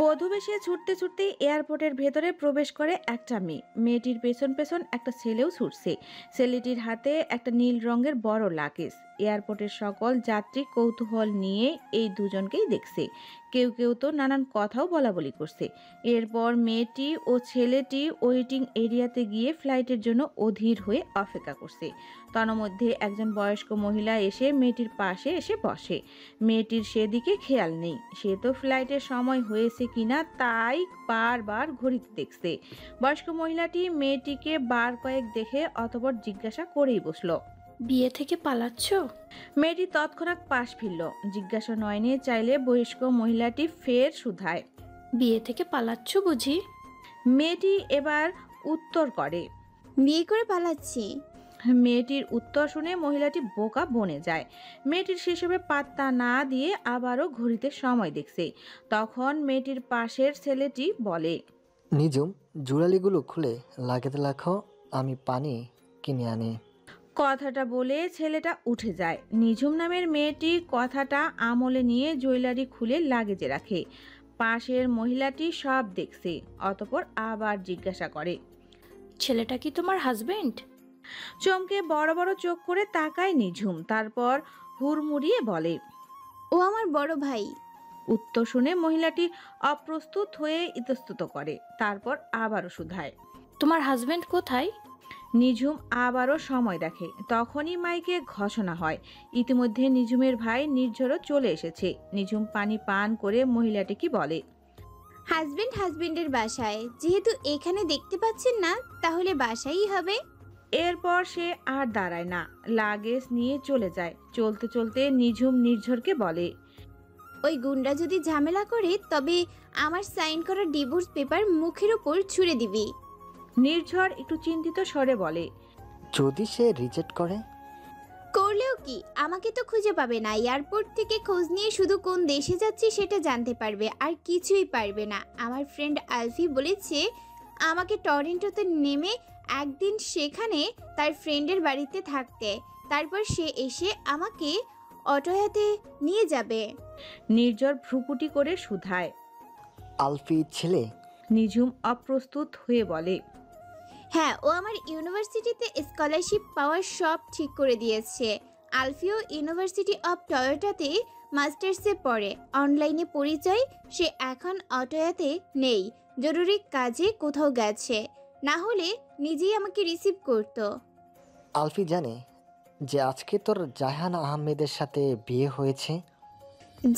বধূবেশে ছুটতে ছুটতে এয়ারপোর্টের ভেতরে প্রবেশ করে একটা মেয়ে। মেয়েটির পেছন পেছন একটা ছেলেও ছুটছে। ছেলেটির হাতে একটা নীল রঙের বড় লাগেজ। এয়ারপোর্টের সকল যাত্রী কৌতূহল নিয়ে এই দুজনকেই দেখছে। কেউ কেউ তো নানান কথাও বলাবলি করছে। এরপর মেয়েটি ও ছেলেটি ওয়েটিং এরিয়াতে গিয়ে ফ্লাইটের জন্য অধীর হয়ে অপেক্ষা করছে। তন্মধ্যে একজন বয়স্ক মহিলা এসে মেয়েটির পাশে এসে বসে। মেয়েটির সেদিকে খেয়াল নেই, সে তো ফ্লাইটের সময় হয়েছে কিনা তাই বারবার ঘড়িতে দেখছে। বয়স্ক মহিলাটি মেয়েটিকে বার কয়েক দেখে অতঃপর জিজ্ঞাসা করেই বসলো, বিয়ে থেকে পালাচ্ছ? মেয়েটি তৎক্ষণাৎ পাশ ফিরল। জিজ্ঞাসা নয়নে চাইলে বয়স্ক মহিলাটি ফের শুধায়, বিয়ে থেকে পালাচ্ছ বুঝি? মেয়েটি এবার উত্তর করে, বিয়ে করে পালাচ্ছি। মেয়েটির উত্তর শুনে মহিলাটি বোকা বনে যায়। মেয়েটির সেসবে পাত্তা না দিয়ে আবারও ঘড়িতে সময় দেখছে। তখন মেয়েটির পাশের ছেলেটি বলে, নিজুম, জুড়ালিগুলো খুলে লাগাতে রাখো, আমি পানি কিনে আনি। কথাটা বলে ছেলেটা উঠে যায়। নিঝুম নামের মেয়েটি কথাটা আমলে নিয়ে জুয়েলারি খুলে লাগেজে রাখে। পাশের মহিলাটি সব দেখছে। অতঃপর আবার জিজ্ঞাসা করে, ছেলেটা কি তোমার হাজবেন্ড? চমকে বড় বড় চোখ করে তাকায় নিঝুম। তারপর হুড়মুড়িয়ে বলে, ও আমার বড় ভাই। উত্তর শুনে মহিলাটি অপ্রস্তুত হয়ে ইতস্তত করে। তারপর আবারও শুধায়, তোমার হাজবেন্ড কোথায়? নিঝুম আবারও সময় দেখে। তখনই মাইকে ঘোষণা হয়, ইতিমধ্যে নিঝুমের ভাই নির্ঝরও চলে এসেছে। নিঝুম পানি পান করে মহিলাটিকে বলে, হাজবেন্ডের বাসায়, যেহেতু এখানে দেখতে পাচ্ছেন না তাহলে বাসায়ই হবে। এরপর সে আর দাঁড়ায় না, লাগেজ নিয়ে চলে যায়। চলতে চলতে নিঝুম নির্ঝরকে বলে, ওই গুন্ডা যদি ঝামেলা করে তবে আমার সাইন করা ডিভোর্স পেপার মুখের উপর ছুঁড়ে দিবি। নির্ঝর একটু চিন্তিত স্বরে বলে, যদি সে রিজেক্ট করে? করলেও কি, আমাকে তো খুঁজে পাবে না। এয়ারপোর্ট থেকে খোঁজ নিয়ে শুধু কোন দেশে যাচ্ছি সেটা জানতে পারবে, আর কিছুই পারবে না। আমার ফ্রেন্ড আলফি বলেছে আমাকে টরন্টোতে নেমে একদিন সেখানে তার ফ্রেন্ডের বাড়িতে থাকতে, তারপর সে এসে আমাকে অটোয়াতে নিয়ে যাবে। নির্ঝর ভ্রুকুটি করে শুধায়, আলফি ছেলে? নিঝুম অপ্রস্তুত হয়ে বলে, হ্যাঁ, ও আমার ইউনিভার্সিটিতে স্কলারশিপ পাওয়ার সব ঠিক করে দিয়েছে। আলফিও ইউনিভার্সিটি অফ টয়োটাতে মাস্টার্সে পড়ে। অনলাইনে পরিচয়, সে এখন অটোয়াতে নেই, জরুরি কাজে কোথাও গেছে, না হলে নিজেই আমাকে রিসিভ করতো। আলফি জানে যে আজকে তোর জাহান আহমেদের সাথে বিয়ে হয়েছে?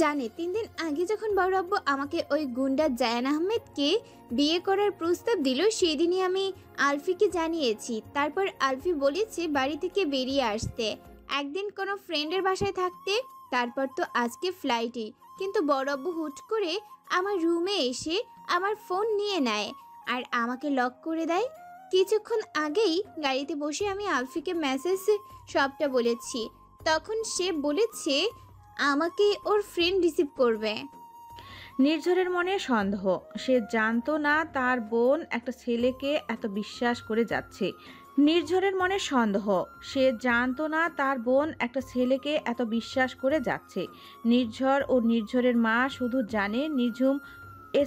জানে। 3 দিন আগে যখন বড় আব্বু আমাকে ওই গুন্ডা জায়ান আহমেদকে বিয়ে করার প্রস্তাব দিল, সেদিনই আমি আলফিকে জানিয়েছি। তারপর আলফি বলেছে বাড়ি থেকে বেরিয়ে আসতে, একদিন কোনো ফ্রেন্ডের বাসায় থাকতে, তারপর তো আজকে ফ্লাইটে। কিন্তু বড় আব্বু হুট করে আমার রুমে এসে আমার ফোন নিয়ে নেয় আর আমাকে লক করে দেয়। কিছুক্ষণ আগেই গাড়িতে বসে আমি আলফিকে মেসেজ সবটা বলেছি। তখন সে বলেছে আমাকে ওর ফ্রেন্ড রিসিভ করবে। নির্ঝরের মনে সন্দেহ। সে জানতো না তার বোন একটা ছেলেকে এত বিশ্বাস করে যাচ্ছে। নির্ঝরের মনে সন্দেহ। সে জানতো না তার বোন একটা ছেলেকে এত বিশ্বাস করে যাচ্ছে। নির্ঝর ও নির্ঝরের মা শুধু জানে নিঝুম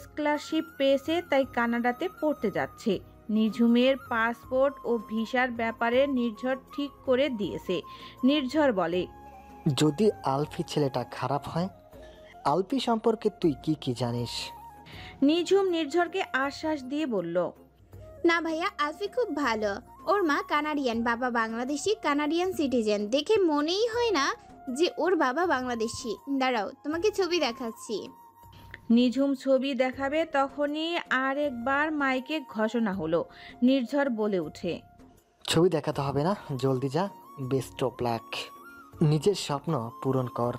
স্কলারশিপ পেয়েছে, তাই কানাডাতে পড়তে যাচ্ছে। নিঝুমের পাসপোর্ট ও ভিসার ব্যাপারে নির্ঝর ঠিক করে দিয়েছে। নির্ঝর বলে, যদি আলফি ছেলেটা খারাপ হয়? আলফি সম্পর্কে তুই কি কি জানিস? নিঝুম নির্ঝরকে আশ্বাস দিয়ে বলল, না ভাইয়া, আলফি খুব ভালো। ওর মা কানাডিয়ান, বাবা বাংলাদেশি, কানাডিয়ান সিটিজেন। দেখে মনেই হয় না যে ওর বাবা বাংলাদেশি। দাঁড়াও, তোমাকে ছবি দেখাচ্ছি। নিঝুম ছবি দেখাবে তখনই আরেকবার মাইকে ঘোষণা হলো। নির্ঝর বলে উঠে, ছবি দেখাতে হবে না, জলদি যা, বেস্ট অফ লাক। নিজের স্বপ্ন পূরণ কর।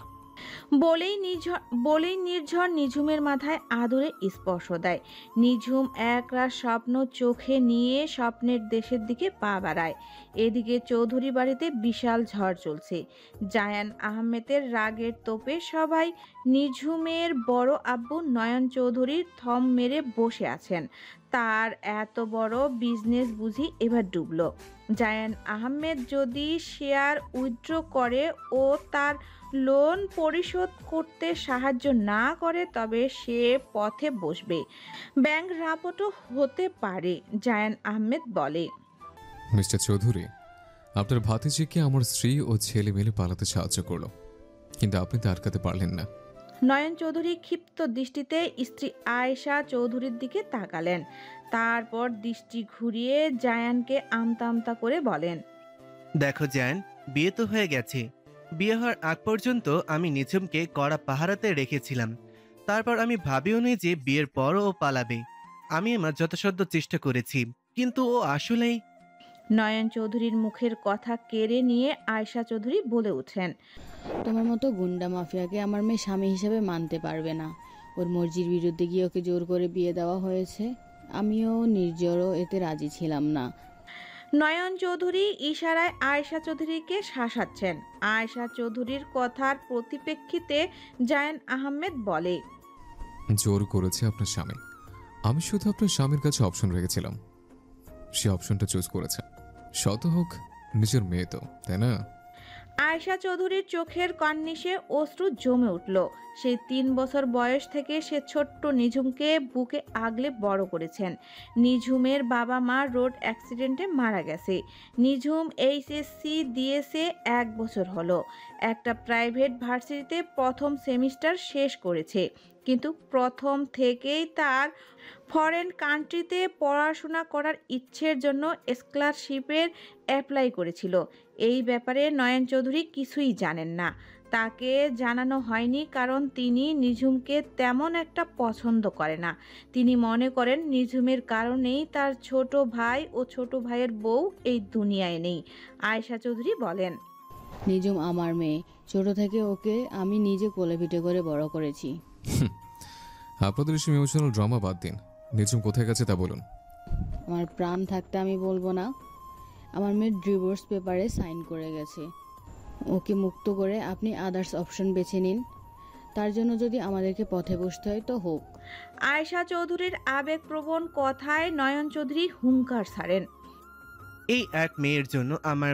বলেই নির্ঝর নিঝুমের মাথায় আদরে স্পর্শ দেয়। নিঝুম একরাশ স্বপ্ন চোখে নিয়ে স্বপ্নের দেশের দিকে পা বাড়ায়। এদিকে চৌধুরী বাড়িতে বিশাল ঝড় চলছে। জায়ান আহমেদের রাগের তোপে সবাই নিঝুমের বড় আব্বু নয়ন চৌধুরীর থম মেরে বসে আছেন। তার এত বড় বিজনেস বুঝি এবার ডুবলো। জায়ান আহমেদ যদি শেয়ার উইথড্র করে ও তার লোন পরিশোধ করতে সাহায্য না করে তবে সে পথে বসবে, ব্যাংক রাপটও হতে পারে। জায়ান আহমেদ বলে, মিস্টার চৌধুরী, আপনার ভাতিজিকে আমার স্ত্রী ও ছেলে মিলে পালাতে সাহায্য করলো, কিন্তু আপনি তা আটকাতে পারলেন না। নয়ন চৌধুরী ক্ষিপ্ত দৃষ্টিতে স্ত্রী আয়েশা চৌধুরীর দিকে তাকালেন। তারপর দৃষ্টি ঘুরিয়ে জায়ানকে আমতা আমতা করে বলেন, দেখো জায়ান, বিয়ে তো হয়ে গেছে। বিয়ে হওয়ার আগ পর্যন্ত আমি নিঝুমকে কড়া পাহারাতে রেখেছিলাম। তারপর আমি ভাবিও নি যে বিয়ের পরও ও পালাবে। আমি আমার যথাসাধ্য চেষ্টা করেছি, কিন্তু ও আসলেই। নয়ন চৌধুরীর মুখের কথা কেড়ে নিয়ে আয়েশা চৌধুরী বলে ওঠেন, তোমার মতো গুন্ডা মাফিয়াকে আমার মেয়ে স্বামী হিসেবে মানতে পারবে না। ওর মর্জির বিরুদ্ধে গিয়ে ওকে জোর করে বিয়ে দেওয়া হয়েছে। আমিও নির্জরও এতে রাজি ছিলাম না। নয়ন চৌধুরী ইশারায় আয়েশা চৌধুরীকে শাসাচ্ছেন। আয়েশা চৌধুরীর কথার পরিপ্রেক্ষিতে জায়ান আহমেদ বলে, জোর করেছে আপনার স্বামী। আমি শুধু আপনার স্বামীর কাছে অপশন রেখেছিলাম, সে অপশনটা চুজ করেছে। শত হোক নিজের মেয়ে তো, তাই না? আয়েশা চৌধুরীর চোখের কর্নিশে অশ্রু জমে উঠল। সেই 3 বছর বয়স থেকে সে ছোট্ট নিঝুমকে বুকে আগলে বড় করেছেন। নিঝুমের বাবা মা রোড অ্যাক্সিডেন্টে মারা গেছে। নিঝুম এইচএসসি দিয়েছে 1 বছর হলো। একটা প্রাইভেট ভার্সিটিতে প্রথম সেমিস্টার শেষ করেছে, কিন্তু প্রথম থেকেই তার ফরেন কান্ট্রিতে পড়াশোনা করার ইচ্ছের জন্য স্কলারশিপের অ্যাপ্লাই করেছিল। এই ব্যাপারে নয়ন চৌধুরী কিছুই জানেন না। তাকে জানানো হয়নি কারণ তিনি নিঝুমকে তেমন একটা পছন্দ করে না। তিনি মনে করেন নিঝুমের কারণেই তার ছোট ভাই ও ছোট ভাইয়ের বউ এই দুনিয়ায় নেই। আয়েশা চৌধুরী বলেন, নিঝুম আমার মেয়ে, ছোট থেকে ওকে আমি নিজে কোলে পিঠে করে বড় করেছি। আপনাদের এসব ইমোশনাল ড্রামা বাদ দিন। নিঝুম কোথায় গেছে তা বলুন। আমার প্রাণ থাকতে আমি বলবো না। আমার মেয়ে ডিভোর্স পেপারে সাইন করে গেছে। ওকে মুক্ত করে আপনি আদার্স অপশন বেছে নিন। তার জন্য যদি আমাদেরকে পথে বসতে হয় তো হোক। আয়েশা চৌধুরীর আবেগপ্রবণ কথায় নয়ন চৌধুরী হুঙ্কার ছাড়েন, এই এক মেয়ের জন্য আমার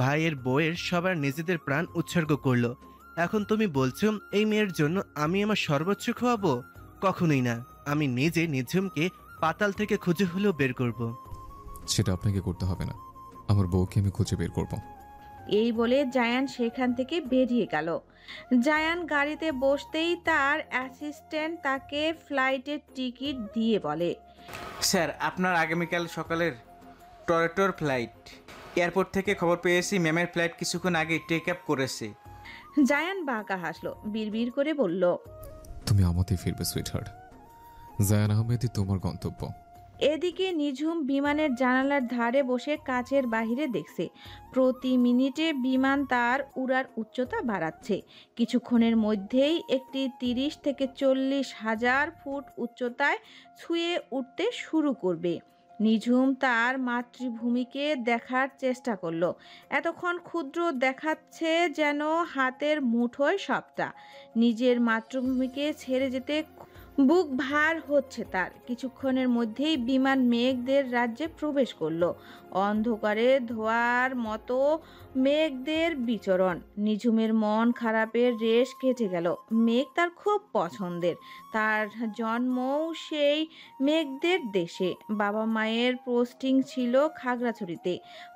ভাইয়ের বউয়ের সবার নিজেদের প্রাণ উৎসর্গ করলো। এখন তুমি বলছো এই মেয়ের জন্য আমি আমার সর্বোচ্চ খোয়াবো? কখনোই না। আমি নিজে নিঝুমকে পাতাল থেকে খুঁজে হলেও বের করব। সেটা আপনাকে করতে হবে না, আমার বউকে আমি খুঁজে বের করব। এই বলে জায়ান সেখান থেকে বেরিয়ে গেল। জায়ান গাড়িতে বসতেই তার অ্যাসিস্ট্যান্ট তাকে ফ্লাইটের টিকিট দিয়ে বলে, স্যার, আপনার আগামীকাল সকালের টরন্টোর ফ্লাইট। এয়ারপোর্ট থেকে খবর পেয়েছি ম্যামের ফ্লাইট কিছুক্ষণ আগে টেক আপ করেছে। জায়ান বাঁকা হাসলো, বিড়বিড় করে বলল, তুমি আমাতেই ফিরবে সুইটহার্ট। জায়ান আহমেদই তোমার গন্তব্য। এদিকে নিঝুম বিমানের জানালার ধারে বসে কাচের বাহিরে দেখছে। প্রতি মিনিটে বিমান তার উড়ার উচ্চতা বাড়াচ্ছে। কিছুক্ষণের মধ্যেই একটি 30 থেকে 40 হাজার ফুট উচ্চতায় ছুঁয়ে উঠতে শুরু করবে। নিঝুম তার মাতৃভূমিকে দেখার চেষ্টা করলো। এতক্ষণ ক্ষুদ্র দেখাচ্ছে যেন হাতের মুঠোয় সবটা। নিজের মাতৃভূমিকে ছেড়ে যেতে বুক ভার হচ্ছে তার। কিছুক্ষণের মধ্যেই বিমান মেঘদের রাজ্যে প্রবেশ করলো। অন্ধকারে ধোয়ার মতো মেঘদের বিচরণ। নিঝুমের মন খারাপের রেশ কেটে গেল। মেঘ তার খুব পছন্দের। তার জন্মও সেই মেঘদের দেশে। বাবা মায়ের পোস্টিং ছিল খাগড়াছড়িতে।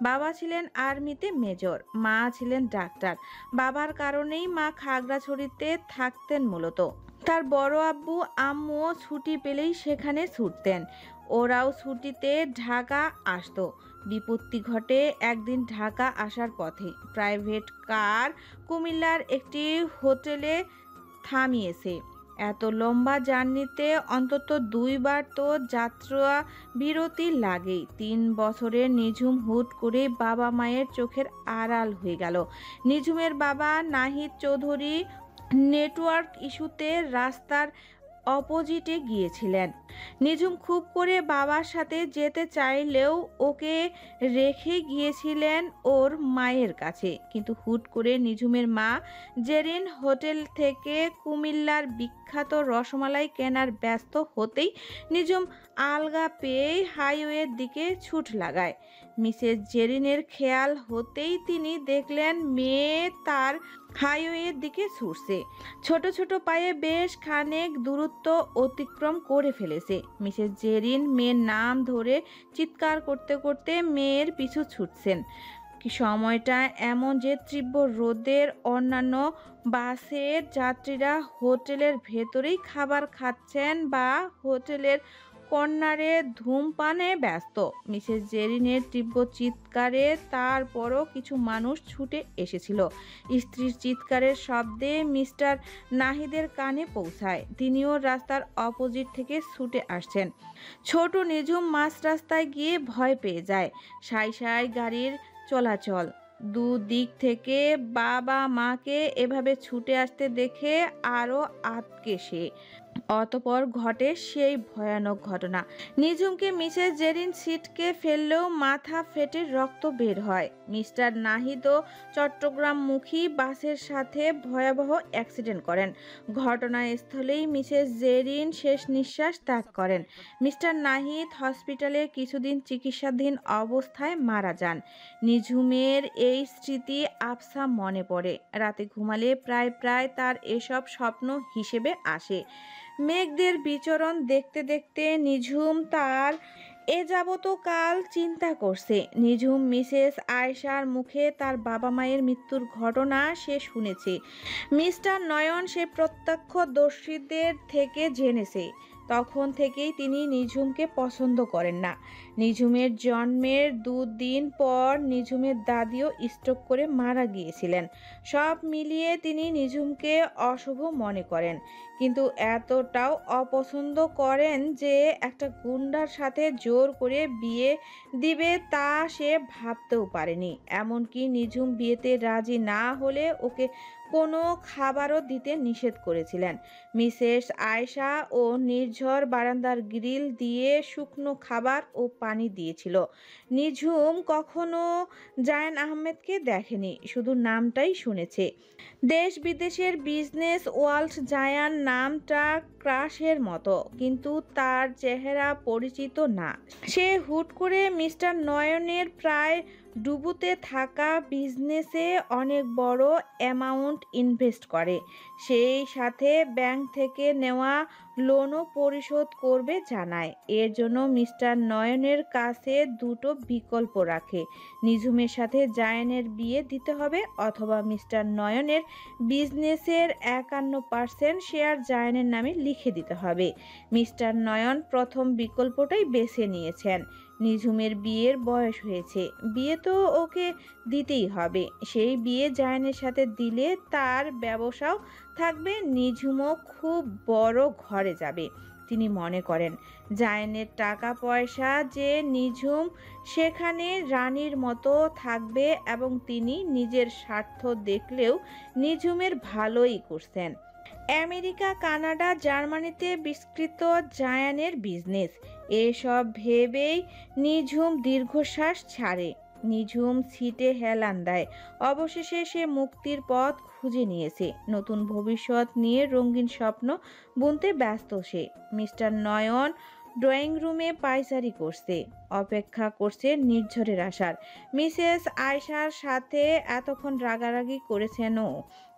বাবা ছিলেন আর্মিতে মেজর, মা ছিলেন ডাক্তার। বাবার কারণেই মা খাগড়াছড়িতে থাকতেন মূলত। তার বড় আব্বু আম্মুও ছুটি পেলেই সেখানে ছুটতেন। ওরাও ছুটিতে ঢাকা আসতো। বিপত্তি ঘটে একদিন ঢাকা আসার পথে। প্রাইভেট কার কুমিল্লার একটি হোটেলে থামিয়েছে। এত লম্বা জার্নিতে অন্তত 2 বার তো যাত্রা বিরতি লাগেই। 3 বছরের নিঝুম হুট করে বাবা মায়ের চোখের আড়াল হয়ে গেল। নিঝুমের বাবা নাহিদ চৌধুরী নেটওয়ার্ক ইস্যুতে রাস্তার অপোজিটে গিয়েছিলেন। নিঝুম খুব করে বাবার সাথে যেতে চাইলেও ওকে রেখে গিয়েছিলেন ওর মায়ের কাছে। কিন্তু হুট করে নিঝুমের মা জেরিন হোটেল থেকে কুমিল্লার বিখ্যাত রসমালাই কেনার ব্যস্ত হতেই নিঝুম আলগা পেয়ে হাইওয়ের দিকে ছুট লাগায়। মিসেস জেরিনের খেয়াল হতেই তিনি দেখলেন মেয়ে তার হাইওয়ের দিকে ছুটছে। ছোট ছোট পায়ে বেশ খানেক দূরত্ব অতিক্রম করে ফেলেছে। মিসেস জেরিন মেয়ের নাম ধরে চিৎকার করতে করতে মেয়ের পিছু ছুটছেন। কি সময়টা এমন যে তীব্র রোদের অন্যান্য বাসের যাত্রীরা হোটেলের ভেতরেই খাবার খাচ্ছেন বা হোটেলের কর্নারে ধূমপানে ব্যস্ত। মিসেস জেরিনের তীব্র চিৎকারে তারপরও কিছু মানুষ ছুটে এসেছিল। স্ত্রীর চিৎকারের শব্দে মিস্টার নাহিদের কানে পৌঁছায়। তিনিও রাস্তার অপোজিট থেকে ছুটে আসছেন। ছোট নিঝুম মাঝ রাস্তায় গিয়ে ভয় পেয়ে যায়। সাই সাই গাড়ির চলাচল, দুদিক থেকে বাবা মাকে এভাবে ছুটে আসতে দেখে আরও আতকে সে। অতপর ঘটে সেই ভয়ানক ঘটনা। নিঝুমকে মিসেস জেরিন ছিটকে ফেললেও মাথা ফেটে রক্ত বের হয়। মিস্টার নাহিদও চট্টগ্রামমুখী বাসের সাথে ভয়াবহ অ্যাক্সিডেন্ট করেন। ঘটনাস্থলেই মিসেস জেরিন শেষ নিঃশ্বাস ত্যাগ করেন। মিস্টার নাহিদ হসপিটালে কিছুদিন চিকিৎসাধীন অবস্থায় মারা যান। নিঝুমের এই স্মৃতি আবছা মনে পড়ে। রাতে ঘুমালে প্রায় প্রায় তার এসব স্বপ্ন হিসেবে আসে। মেঘদের বিচরণ দেখতে দেখতে নিঝুম তার এ যাবতকাল চিন্তা করছে। নিঝুম মিসেস আয়েশার মুখে তার বাবা মায়ের মৃত্যুর ঘটনা সে শুনেছে। মিস্টার নয়ন সে প্রত্যক্ষদর্শীদের থেকে জেনেছে। তখন থেকেই তিনি নিঝুমকে পছন্দ করেন না। নিঝুমের জন্মের 2 দিন পর নিঝুমের দাদিও স্ট্রোক করে মারা গিয়েছিলেন। সব মিলিয়ে তিনি নিঝুমকে অশুভ মনে করেন, কিন্তু এতটাও অপছন্দ করেন যে একটা গুন্ডার সাথে জোর করে বিয়ে দিবে তা সে ভাবতেও পারেনি। এমনকি নিঝুম বিয়েতে রাজি না হলে ওকে কোনো খাবারও দিতে নিষেধ করেছিলেন। মিসেস আয়েশা ও নির্ঝর বারান্দার গ্রিল দিয়ে শুকনো খাবার ও পানি দিয়েছিল। নিঝুম কখনো জায়ান আহমেদকে দেখেনি, শুধু নামটাই শুনেছে। দেশ বিদেশের বিজনেস ওয়ার্ল্ড জায়ান নামটা ক্রাশের মতো, কিন্তু তার চেহারা পরিচিত না। সে হুট করে মিস্টার নয়নের প্রায় ডুবুতে থাকা বিজনেসে অনেক বড় অ্যামাউন্ট ইনভেস্ট করে। সেই সাথে ব্যাংক থেকে নেওয়া লোনও পরিশোধ করবে জানায়। এর জন্য মিস্টার নয়নের কাছে দুটো বিকল্প রাখে। নিঝুমের সাথে জায়ানের বিয়ে দিতে হবে, অথবা মিস্টার নয়নের বিজনেসের 51% শেয়ার জায়ানের নামে লিখে দিতে হবে। মিস্টার নয়ন প্রথম বিকল্পটাই বেছে নিয়েছেন। নিঝুমের বিয়ের বয়স হয়েছে, বিয়ে তো ওকে দিতেই হবে। সেই বিয়ে জায়ানের সাথে দিলে তার ব্যবসাও থাকবে, নিঝুমও খুব বড় ঘরে যাবে। তিনি মনে করেন জায়ানের টাকা পয়সা যে নিঝুম সেখানে রানীর মতো থাকবে, এবং তিনি নিজের স্বার্থ দেখলেও নিঝুমের ভালোই করছেন। আমেরিকা, কানাডা, জার্মানিতে বিস্তৃত জায়ানের বিজনেস, এসব ভেবেই নিঝুম দীর্ঘশ্বাস ছাড়ে। নিঝুম সিটে হেলান দেয়। অবশেষে সে মুক্তির পথ খুঁজে নিয়েছে। নতুন ভবিষ্যৎ নিয়ে রঙিন স্বপ্ন বুনতে ব্যস্ত সে। মিস্টার নয়ন ড্রয়িং রুমে পায়চারি করছে, অপেক্ষা করছে নির্ঝরের আসার। মিসেস আয়েশার সাথে এতক্ষণ রাগারাগি করেছেনও।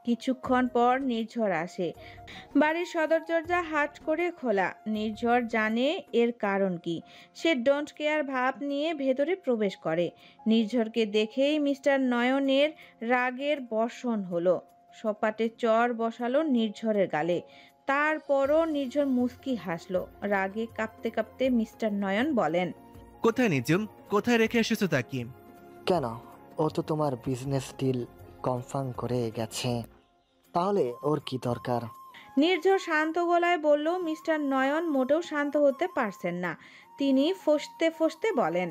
কিছুক্ষণ পর নির্ঝর আসে। বাড়ির সদর দরজা হাট করে খোলা। নির্ঝর জানে এর কারণ কি। সে ডোন্ট কেয়ার ভাব নিয়ে ভেতরে প্রবেশ করে। নির্ঝরকে দেখেই মিস্টার নয়নের রাগের বর্ষণ হলো। সপাটে চর বসালো নির্ঝরের গালে। তারপরও নির্ঝর মুচকি হাসলো। রাগে কাঁপতে কাঁপতে মিস্টার নয়ন বলেন, কোথায় নিঝুম? কোথায় রেখে এসেছো তাকে? কেন, ও তো তোমার বিজনেস ডিল কনফার্ম করে গেছে, তাহলে ওর কি দরকার? নির্ঝর শান্ত গলায় বলল। মিস্টার নয়ন মোটেও শান্ত হতে পারছেন না। তিনি ফসতে ফসতে বলেন,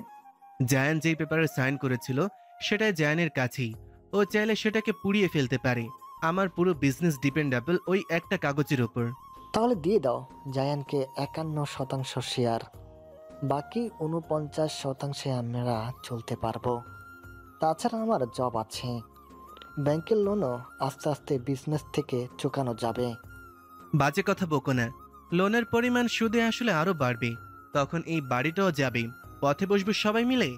জায়ান যেই পেপারে সাইন করেছিল সেটা জায়ানের কাছেই। ও চাইলে সেটাকে পুড়িয়ে ফেলতে পারে। আমার পুরো বিজনেস ডিপেন্ডেবল ওই একটা কাগজের উপর। তাহলে দিয়ে দাও জায়ানকে 51% শেয়ার, বাকি 49% আমরা চলতে পারবো। তাছাড়া আমার জব আছে, ব্যাংকের লোনও আস্তে আস্তে বিজনেস থেকে চুকানো যাবে। বাজে কথা বকো না, লোনের পরিমাণ সুদে আসলে আরো বাড়বে, তখন এই বাড়িটাও যাবে, পথে বসবে সবাই মিলে।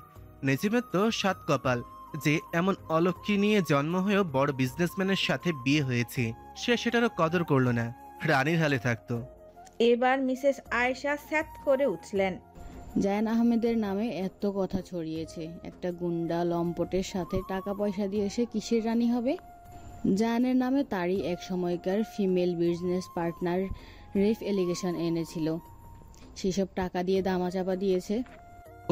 নেজিমের তো 7 কপাল যে এমন অলক্ষী নিয়ে জন্ম হয়েও বড় বিজনেসম্যানের সাথে বিয়ে হয়েছে, সে সেটারও কদর করলো না, রানীর হালে থাকতো। এবার মিসেস আয়েশা স্যাত করে উঠলেন। জায়ান আহমেদের নামে এত কথা ছড়িয়েছে, একটা গুন্ডা লম্পটের সাথে টাকা পয়সা দিয়ে সে কিসের রানী হবে? জায়ানের নামে তারই এক সময়কার ফিমেল বিজনেস পার্টনার রেফ এলিগেশন এনেছিল, সেসব টাকা দিয়ে দামাচাপা দিয়েছে।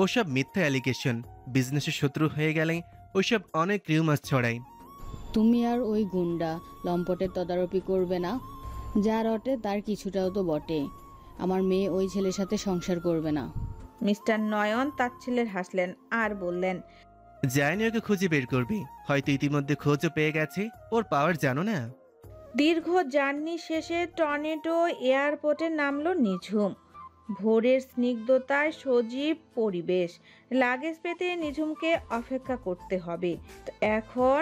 ওসব মিথ্যা অ্যালিগেশন, বিজনেসের শত্রু হয়ে গেলে ওইসব অনেক রিউমার্স ছড়ায়। তুমি আর ওই গুন্ডা লম্পটের তদারকি করবে না? যা রটে তার কিছুটাও তো বটে। আমার মেয়ে ওই ছেলের সাথে সংসার করবে না। মিস্টার নয়ন তাচ্ছিল্যের হাসলেন আর বললেন, জায়ানি ওকে খুঁজে বের করবি, হয়তো ইতিমধ্যে খোঁজও পেয়ে গেছে, ওর পাওয়ার জানো না। দীর্ঘ জার্নি শেষে টর্নেডো এয়ারপোর্টে নামলো নিঝুম। ভোরের স্নিগ্ধতায় সজীব পরিবেশ, লাগেজ পেতে নিঝুমকে অপেক্ষা করতে হবে। এখন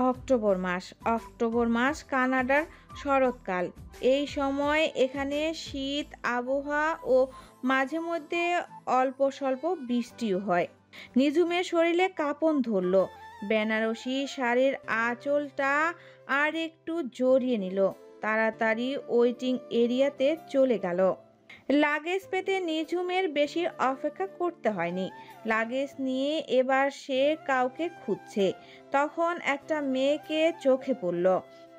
অক্টোবর মাস কানাডার শরৎকাল। এই সময় এখানে শীত আবহাওয়া ও মাঝে মধ্যে অল্প স্বল্প বৃষ্টিও হয়। নিঝুমের শরীরে কাঁপন ধরল, বেনারসি শাড়ির আঁচলটা আর একটু জড়িয়ে নিল, তাড়াতাড়ি ওয়েটিং এরিয়াতে চলে গেল। লাগেজ পেতে নিঝুমের বেশি অপেক্ষা করতে হয়নি। লাগেজ নিয়ে এবার সে কাউকে খুঁজছে। তখন একটা মেয়েকে চোখে পড়ল।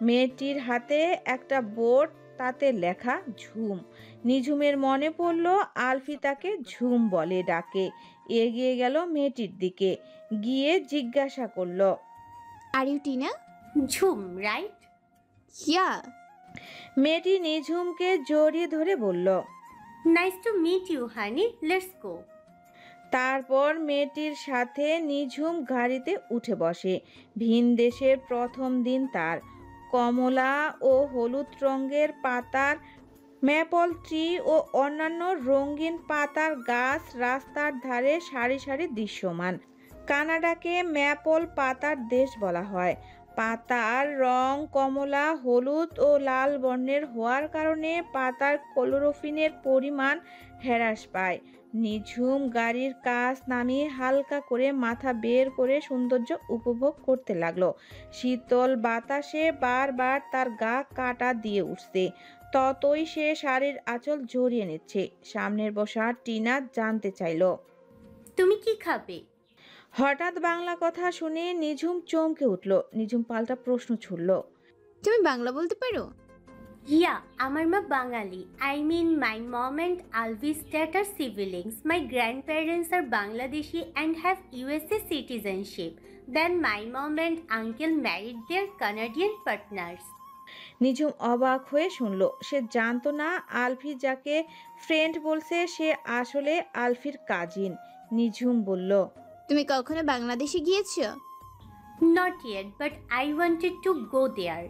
মেয়েটির হাতে একটা বোর্ড, তাতে লেখা ঝুম। নিঝুমের মনে পড়ল আলফি তাকে ঝুম বলে ডাকে। এগিয়ে গেল মেয়েটির দিকে, গিয়ে জিজ্ঞাসা করল, are you Tina? Jhum, right? Yeah. মেয়েটি নিঝুমকে জড়িয়ে ধরে বলল, nice to meet you honey, let's go. তারপর মেয়েটির সাথে নিঝুম গাড়িতে উঠে বসে। ভিন দেশের প্রথম দিন তার। কমলা ও হলুদ রঙের পাতার ম্যাপল ট্রি ও অন্যান্য রঙিন পাতার গাছ রাস্তার ধারে সারি সারি দৃশ্যমান। কানাডাকে ম্যাপল পাতার দেশ বলা হয়। পাতার রং কমলা, হলুদ ও লাল বর্ণের হওয়ার কারণে পাতার ক্লোরোফিনের পরিমাণ হ্রাস পায়। নিঝুম গাড়ির কাছ নামিয়ে হালকা করে মাথা বের করে সৌন্দর্য উপভোগ করতে লাগলো। শীতল বাতাসে বারবার তার গা কাটা দিয়ে উঠছে, ততই সে শাড়ির আঁচল জড়িয়ে নিচ্ছে। সামনের বসা টিনা জানতে চাইল, তুমি কি খাবে? হঠাৎ বাংলা কথা শুনে নিঝুম চমকে উঠল। নিঝুম পাল্টা প্রশ্ন ছুড়ল, তুমি বাংলা বলতে পারো? ইয়া, আমার মা Bangali. I mean my mom and Alvi's dad are siblings. My grandparents are Bangladeshi and have USA citizenship. Then my mom and uncle married their Canadian partners. Nijhum অবাক হয়ে শুনল। সে জানতো না আলফি যাকে ফ্রেন্ড বলছে সে আসলে আলফির কাজিন। নিঝুম বলল, তুমি কখনো বাংলাদেশে গিয়েছো? Not yet, but I wanted to go there.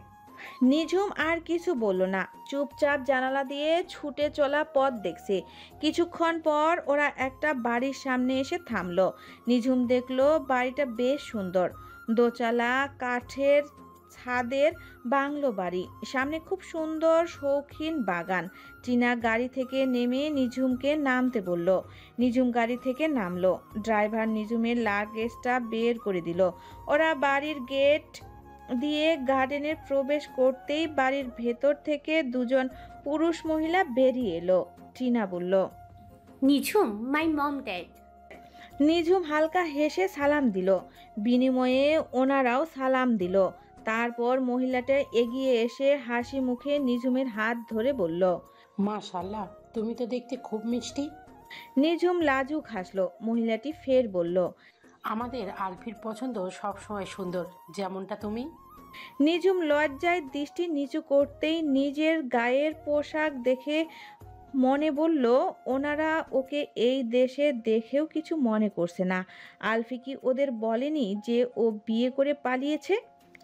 Nijhum আর কিছু বলল না, চুপচাপ জানালা দিয়ে ছুটে চলা পথ দেখছে। কিছুক্ষণ পর ওরা একটা বাড়ির সামনে এসে থামলো। নিঝুম দেখলো বাড়িটা বেশ সুন্দর, দোতলা কাঠের ছাদের বাংলো বাড়ি, সামনে খুব সুন্দর শৌখিন বাগান। টিনা গাড়ি থেকে নেমে নিঝুমকে নামতে বলল। নিঝুম গাড়ি থেকে নামলো। ড্রাইভার নিঝুমের লাগেজটা বের করে দিল। ওরা বাড়ির গেট দিয়ে গার্ডেনে প্রবেশ করতেই বাড়ির ভেতর থেকে দুজন পুরুষ মহিলা বেরিয়ে এলো। টিনা বলল, নিঝুম, মাই মম ড্যাড। নিঝুম হালকা হেসে সালাম দিল। বিনিময়ে ওনারাও সালাম দিল। তারপর মহিলাটা এগিয়ে এসে হাসি মুখে নিঝুমের হাত ধরে বলল, মাশাআল্লাহ, তুমি তো দেখতে খুব মিষ্টি। নিঝুম লাজুক হাসলো। মহিলাটি ফের বলল, আমাদের আলফির পছন্দ সবসময় সুন্দর, যেমনটা তুমি। নিঝুম লজ্জায় দৃষ্টি নিচু করতেই নিজের গায়ের পোশাক দেখে মনে বলল, ওনারা ওকে এই দেশে দেখেও কিছু মনে করছে না। আলফি কি ওদের বলেনি যে ও বিয়ে করে পালিয়েছে?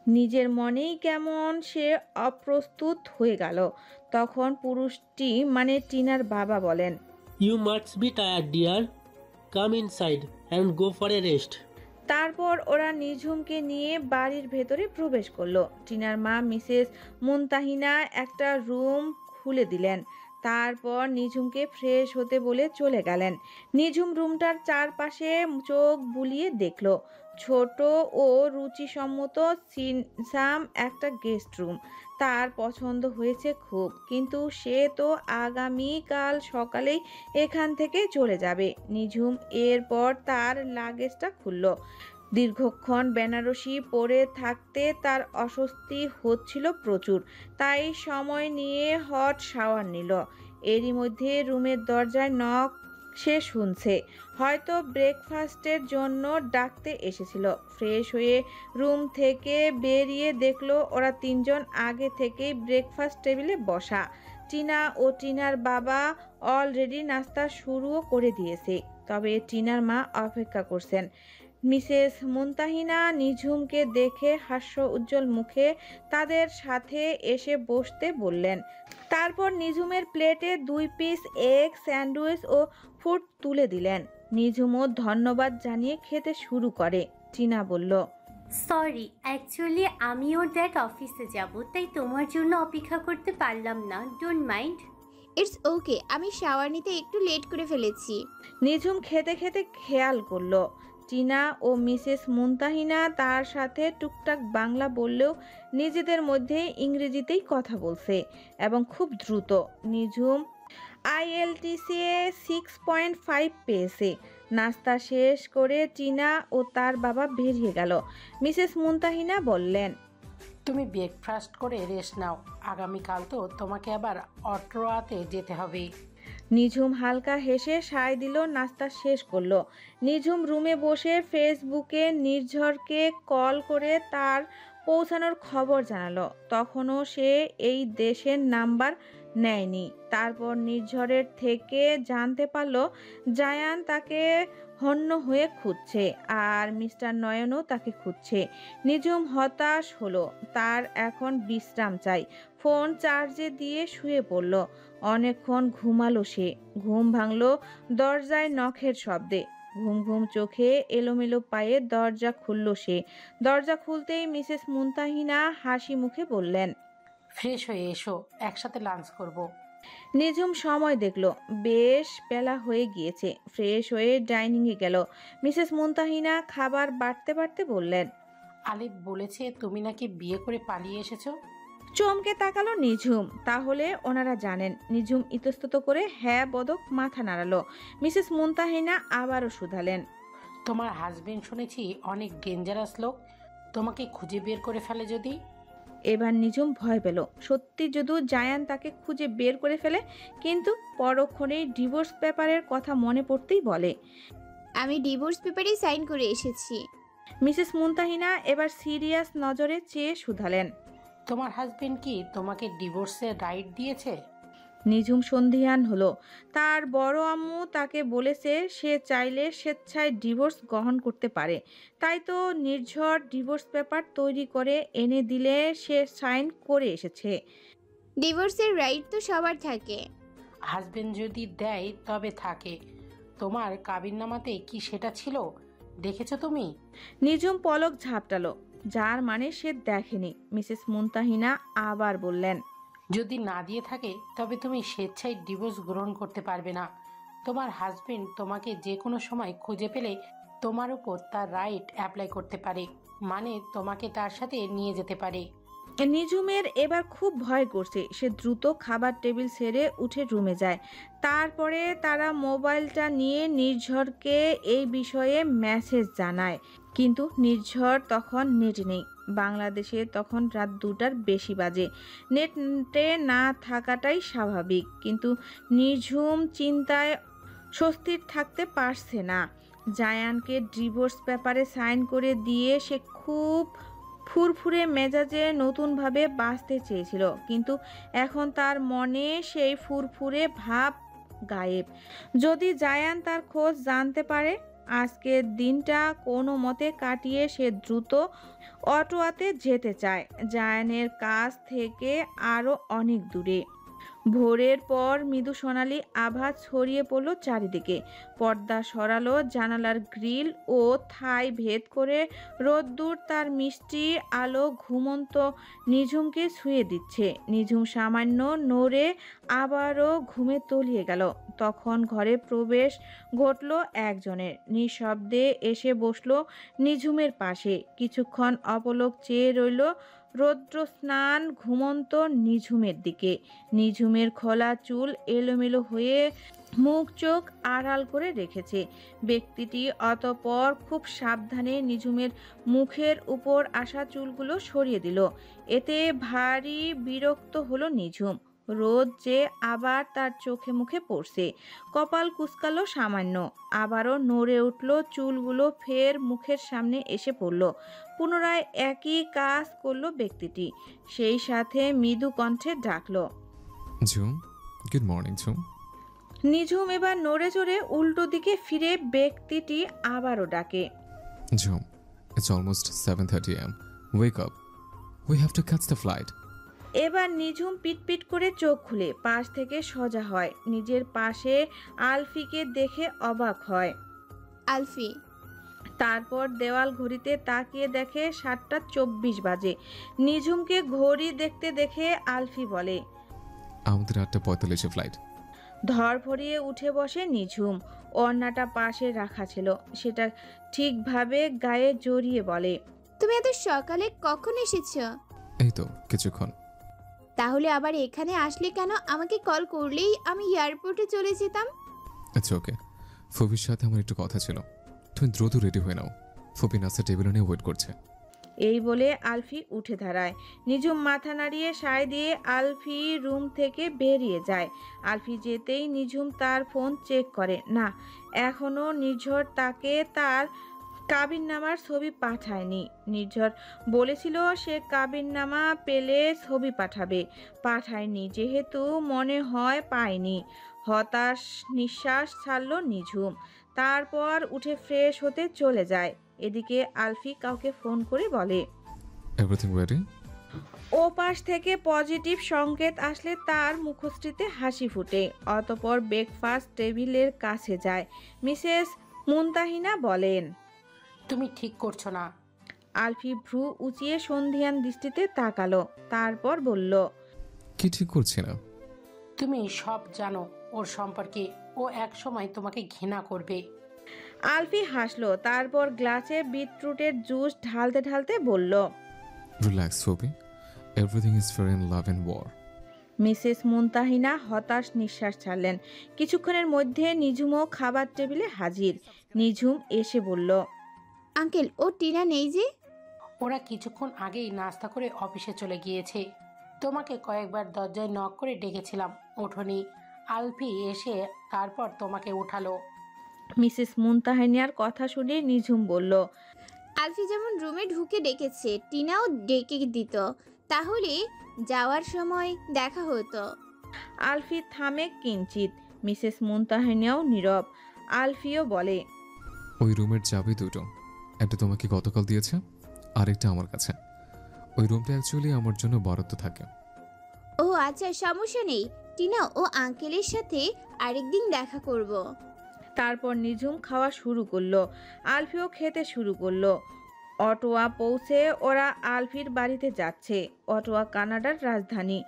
নিজের মনেই কেমন সে অপ্রস্তুত হয়ে গেল। তখন পুরুষটি মানে টিনার বাবা বলেন, You must be tired, dear. Come inside and go for a rest. তারপর ওরা নিঝুমকে নিয়ে বাড়ির ভেতরে প্রবেশ করলো। টিনার মা মিসেস মুনতাহিনা একটা রুম খুলে দিলেন, তারপর নিঝুমকে ফ্রেশ হতে বলে চলে গেলেন। নিঝুম রুমটার চারপাশে চোখ বুলিয়ে দেখলো। ছোট ও রুচিসম্মত সিনসাম একটা গেস্ট রুম। তার পছন্দ হয়েছে খুব, কিন্তু সে তো আগামীকাল সকালেই এখান থেকে চলে যাবে। নিঝুম এরপর তার লাগেজটা খুলল। দীর্ঘক্ষণ বেনারসি পরে থাকতে তার অস্বস্তি হচ্ছিল প্রচুর, তাই সময় নিয়ে হট শাওয়ার নিল। এরই মধ্যে রুমের দরজায় নক সে শুনছে, হয়তো ব্রেকফাস্টের জন্য ডাকতে এসেছিল। ফ্রেশ হয়ে রুম থেকে বেরিয়ে দেখলো ওরা তিনজন আগে থেকেই ব্রেকফাস্ট টেবিলে বসা। টিনা ও টিনার বাবা অলরেডি নাস্তা শুরুও করে দিয়েছে, তবে টিনার মা অপেক্ষা করছেন। মিসেস মুনতাহিনা নিঝুমকে দেখে হাস্য উজ্জ্বল মুখে তাদের সাথে এসে বসতে বললেন। তারপর নিঝুমের প্লেটে 2 পিস এগ স্যান্ডউইচ ও ফুড তুলে দিলেন। নিঝুমও ধন্যবাদ জানিয়ে খেতে শুরু করে। টিনা বলল, সরি, অ্যাকচুয়ালি আমি ওর ড্যাড অফিসে যাব, তাই তোমার জন্য অপেক্ষা করতে পারলাম না। Don't mind. ইটস ওকে, আমি শাওয়ার নিতে একটু লেট করে ফেলেছি। নিঝুম খেতে খেতে খেয়াল করলো টিনা ও মিসেস মুনতাহিনা তার সাথে টুকটাক বাংলা বললেও নিজেদের মধ্যে ইংরেজিতেই কথা বলছে এবং খুব দ্রুত। নিঝুম IELTS 6.5 পেয়েছে। নাস্তা শেষ করে টিনা ও তার বাবা বেরিয়ে গেল। মিসেস মুনতাহিনা বললেন, তুমি ব্রেকফাস্ট করে রেস্ট নাও, আগামীকাল তো তোমাকে আবার অটোয়াতে যেতে হবে। নিঝুম হালকা হেসে সায় দিল, নাস্তা শেষ করলো। নিঝুম রুমে বসে ফেসবুকে নির্ঝরকে কল করে তার পৌঁছানোর খবর জানালো। তখনও সে এই দেশের নাম্বার নেয়নি। তারপর নির্ঝরের থেকে জানতে পারলো জায়ান তাকে হন্য হয়ে খুঁজছে আর মিস্টার নয়নও তাকে খুঁজছে। নিঝুম হতাশ হলো, তার এখন বিশ্রাম চাই। ফোন চার্জে দিয়ে শুয়ে পড়ল। অনেকক্ষণ ঘুমালো সে। ঘুম ভাঙলো দরজায় নখের শব্দে। ঘুম ঘুম চোখে এলোমেলো পায়ে দরজা খুলল সে। দরজা খুলতেই মিসেস মুনতাহিনা হাসি মুখে বললেন, ফ্রেশ হয়ে এসো, একসাথে লাঞ্চ করব। নিঝুম সময় দেখলো, বেশ বেলা হয়ে গিয়েছে। ফ্রেশ হয়ে ডাইনিংয়ে গেল। মিসেস মুনতাহিনা খাবার বাড়তে বাড়তে বললেন, আলিফ বলেছে তুমি নাকি বিয়ে করে পালিয়ে এসেছো। চমকে তাকালো নিঝুম। তাহলে ওনারা জানেন? নিঝুম ইতস্তত করে হ্যাঁ বোধক মাথা নাড়ালো। মিসেস মুনতাহিনা আবারও শুধালেন, তোমার হাজবেন্ড শুনেছি অনেক ডেঞ্জারাস লোক, তোমাকে খুঁজে বের করে ফেলে যদি। এবার নিঝুম ভয় পেল। সত্যি যদি জায়ান তাকে খুঁজে বের করে ফেলে, কিন্তু পরক্ষণেই ডিভোর্স পেপারের কথা মনে পড়তেই বলে, আমি ডিভোর্স পেপারে সাইন করে এসেছি। মিসেস মুনতাহিনা এবার সিরিয়াস নজরে চেয়ে শুধালেন, তোমার হাজবেন্ড কি তোমাকে ডিভোর্সের রাইট দিয়েছে? নিঝুম সন্ধিহান হলো। তার বড় আম্মু তাকে বলেছে সে চাইলে স্বেচ্ছায় ডিভোর্স গ্রহণ করতে পারে, তাই তো নির্ঝর ডিভোর্স পেপার তৈরি করে এনে দিলে সে সাইন করে এসেছে। ডিভোর্সের রাইট তো সবার থাকে। হাজবেন্ড যদি দেয় তবে থাকে, তোমার কাবিননামাতে কি সেটা ছিল? দেখেছো তুমি? নিঝুম পলক ঝাপটালো, যার মানে সে দেখেনি। মিসেস মুনতাহিনা আবার বললেন, যদি না দিয়ে থাকে তবে তুমি স্বেচ্ছায় ডিভোর্স গ্রহণ করতে পারবে না। তোমার হাজবেন্ড তোমাকে যে কোনো সময় খুঁজে পেলে তোমার উপর তার রাইট অ্যাপ্লাই করতে পারে, মানে তোমাকে তার সাথে নিয়ে যেতে পারে। নিঝুমের এবার খুব ভয় করছে। সে দ্রুত খাবার টেবিল ছেড়ে উঠে রুমে যায়। তারপরে তারা মোবাইলটা নিয়ে নির্ঝরকে এই বিষয়ে মেসেজ জানায়, কিন্তু নির্ঝর তখন নেট নেই। বাংলাদেশে তখন রাত 2টার বেশি বাজে। নেটে না থাকাটাই স্বাভাবিক, কিন্তু নিঝুম চিন্তায় স্বস্তির থাকতে পারছে না। জায়ানকে ডিভোর্স পেপারে সাইন করে দিয়ে সে খুব ফুরফুরে মেজাজে নতুনভাবে বাঁচতে চেয়েছিল, কিন্তু এখন তার মনে সেই ফুরফুরে ভাব গায়েব। যদি জায়ান তার খোঁজ জানতে পারে? আজকের দিনটা কোনো মতে কাটিয়ে সে দ্রুত অটোয়াতে যেতে চায়, জায়ানের কাছ থেকে আরও অনেক দূরে। ভোরের পর মৃদু সোনালি আভা ছড়িয়ে পড়ল চারিদিকে। পর্দা সরালো, জানালার গ্রিল ও থাই ভেদ করে রোদ্দুর তার মিষ্টি আলো ঘুমন্ত নিঝুমকে ছুঁয়ে দিচ্ছে। নিঝুম সামান্য নড়ে আবারও ঘুমে তলিয়ে গেল। তখন ঘরে প্রবেশ ঘটল একজনের। নিঃশব্দে এসে বসল নিঝুমের পাশে। কিছুক্ষণ অপলক চেয়ে রইল রৌদ্র স্নান ঘুমন্ত নিঝুমের দিকে। নিঝুমের খোলা চুল এলোমেলো হয়ে মুখ চোখ আড়াল করে রেখেছে। ব্যক্তিটি অতঃপর খুব সাবধানে নিঝুমের মুখের উপর আসা চুলগুলো সরিয়ে দিল। এতে ভারী বিরক্ত হলো নিঝুম। রোদ যে আবার তার চোখে মুখে পড়ছে। কপাল কুঁচকালো সামান্য। আবারও নড়ে উঠল চুলগুলো, ফের মুখের সামনে এসে পড়ল। পুনরায় একই কাজ করলো ব্যক্তিটি। সেই সাথে মৃদু কণ্ঠে ডাকলো, ঝুম, গুড মর্নিং ঝুম। নিঝুম এবার নড়ে চড়ে উল্টো দিকে ফিরে ব্যক্তিটি আবারও ডাকে, ঝুম, it's almost 7:30 am. Wake up. We have to catch the flight. এবার নিঝুম পিটপিট করে চোখ খুলে পাশ থেকে সজা হয়। নিজের পাশে আলফিকে দেখে অবাক হয়। আলফি। তারপর দেওয়াল ঘড়িতে তাকিয়ে দেখে 7:24 বাজে। নিঝুমকে ঘড়ি দেখতে দেখে আলফি বলে, আমাদের 8:45 ফ্লাইট। ধরফরিয়ে উঠে বসে নিঝুম। ওড়নাটা পাশে রাখা ছিল, সেটা ঠিকভাবে গায়ে জড়িয়ে বলে, তুমি এত সকালে কখন এসেছো? এই তো কিছুক্ষণ। তাহলে আবার এখানে আসলে কেন? আমাকে কল করলেই আমি এয়ারপোর্টে চলে যেতাম। It's okay. ফুপির সাথে আমার একটু কথা ছিল। তুমি দ্রুত রেডি হয়ে নাও, ফুপি নাস্তা টেবিলে নিয়ে ওয়েট করছে। এই বলে আলফি উঠে দাঁড়ায়। নিঝুম মাথা নাড়িয়ে সায় দিয়ে আলফি রুম থেকে বেরিয়ে যায়। আলফি যেতেই নিঝুম তার ফোন চেক করে। না, এখনও নির্ঝর তাকে তার কাবিননামার ছবি পাঠায়নি। নির্ঝর বলেছিল সে কাবিননামা পেলে ছবি পাঠায়নি যেহেতু মনে হয় পায়নি। হতাশ নিঃশ্বাস ছাড়ল নিঝুম। তারপর উঠে ফ্রেশ হতে চলে যায়। এদিকে আলফি কাউকে ফোন করে বলে, এভরিথিং রেডি? ও পাশ থেকে পজিটিভ সংকেত আসলে তার মুখশ্রীতে হাসি ফুটে। অতঃপর ব্রেকফাস্ট টেবিলের কাছে যায়। মিসেস মুনতাহিনা বলেন, তুমি ঠিক করছো না। আলফি ভ্রু উঁচিয়ে সন্ধিয়ান দৃষ্টিতে তাকালো। তারপর বলল, কি ঠিক করছি না? তুমি সব জানো ওর সম্পর্কে। ও এক সময় তোমাকে ঘৃণা করবে। আলফি হাসলো। তারপর গ্লাসে বিটরুটের জুস ঢালতে ঢালতে বলল, রিল্যাক্স ফুপি, everything is fair in love and war. Mrs Muntahina হতাশ নিঃশ্বাস ছাড়লেন। কিছুক্ষণের মধ্যে নিঝুমও খাবার টেবিলে হাজির। নিঝুম এসে বলল, আঙ্কেল, ও টিনা নেই যে? ওরা কিছুক্ষণ আগেই নাস্তা করে অফিসে চলে গিয়েছে। তোমাকে কয়েকবার দরজায় নক করে ডেকেছিলাম, ওঠোনি। আলফি এসে তারপর তোমাকে উঠালো। মিসেস মুনতাহিনার কথা শুনে নিঝুম বলল, আলফি যেমন রুমে ঢুকে ডেকেছে, টিনাও ডেকে দিত, তাহলে যাওয়ার সময় দেখা হতো। আলফি থামে কিঞ্চিত। মিসেস মুনতাহিনাও নীরব। আলফিও বলে, ওই রুমের চাবি দুটো, একটা তোমাকে গতকাল দিয়েছে, আরেকটা আমার কাছে। ওই রুমটা অ্যাকচুয়ালি আমার জন্য বরাদ্দ থাকে। ও আচ্ছা, সমস্যা নেই। টিনা ও আঙ্কেলের সাথে আরেকদিন দেখা করব। তারপর নিঝুম খাওয়া শুরু করলো। আলফিও খেতে শুরু করলো। অটোয়া পৌঁছে ওরা আলফির বাড়িতে যাচ্ছে। অটোয়া কানাডার রাজধানী।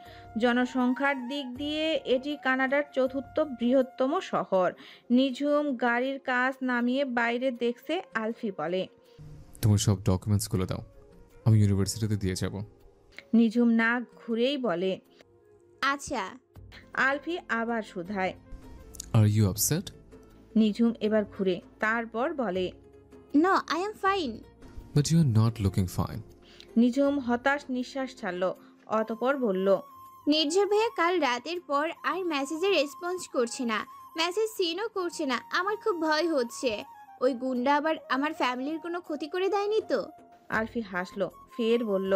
জনসংখ্যার দিক দিয়ে এটি কানাডার চতুর্থ বৃহত্তম শহর। নিঝুম গাড়ির কাজ নামিয়ে বাইরে দেখছে। আলফি বলে, তোমার সব ডকুমেন্টসগুলো দাও, আমি ইউনিভার্সিটিতে দিয়ে যাব। নিঝুম না ঘুরেই বলে, আচ্ছা। আলফি আবার শুধায়, আর ইউ আপসেট? নিঝুম এবার ঘুরে তারপর বলে, no, I am fine. But you are not looking fine. Nijhum হতাশ নিঃশ্বাস ছাড়ল। অতঃপর বলল, নির্ঝর ভাইয়া কাল রাতের পর আর মেসেজে রেসপন্স করছে না, মেসেজ সিনও করছে না। আমার খুব ভয় হচ্ছে ওই গুন্ডা আবার আমার ফ্যামিলির কোনো ক্ষতি করে দেয়নি তো? আলফি হাসলো। ফের বলল,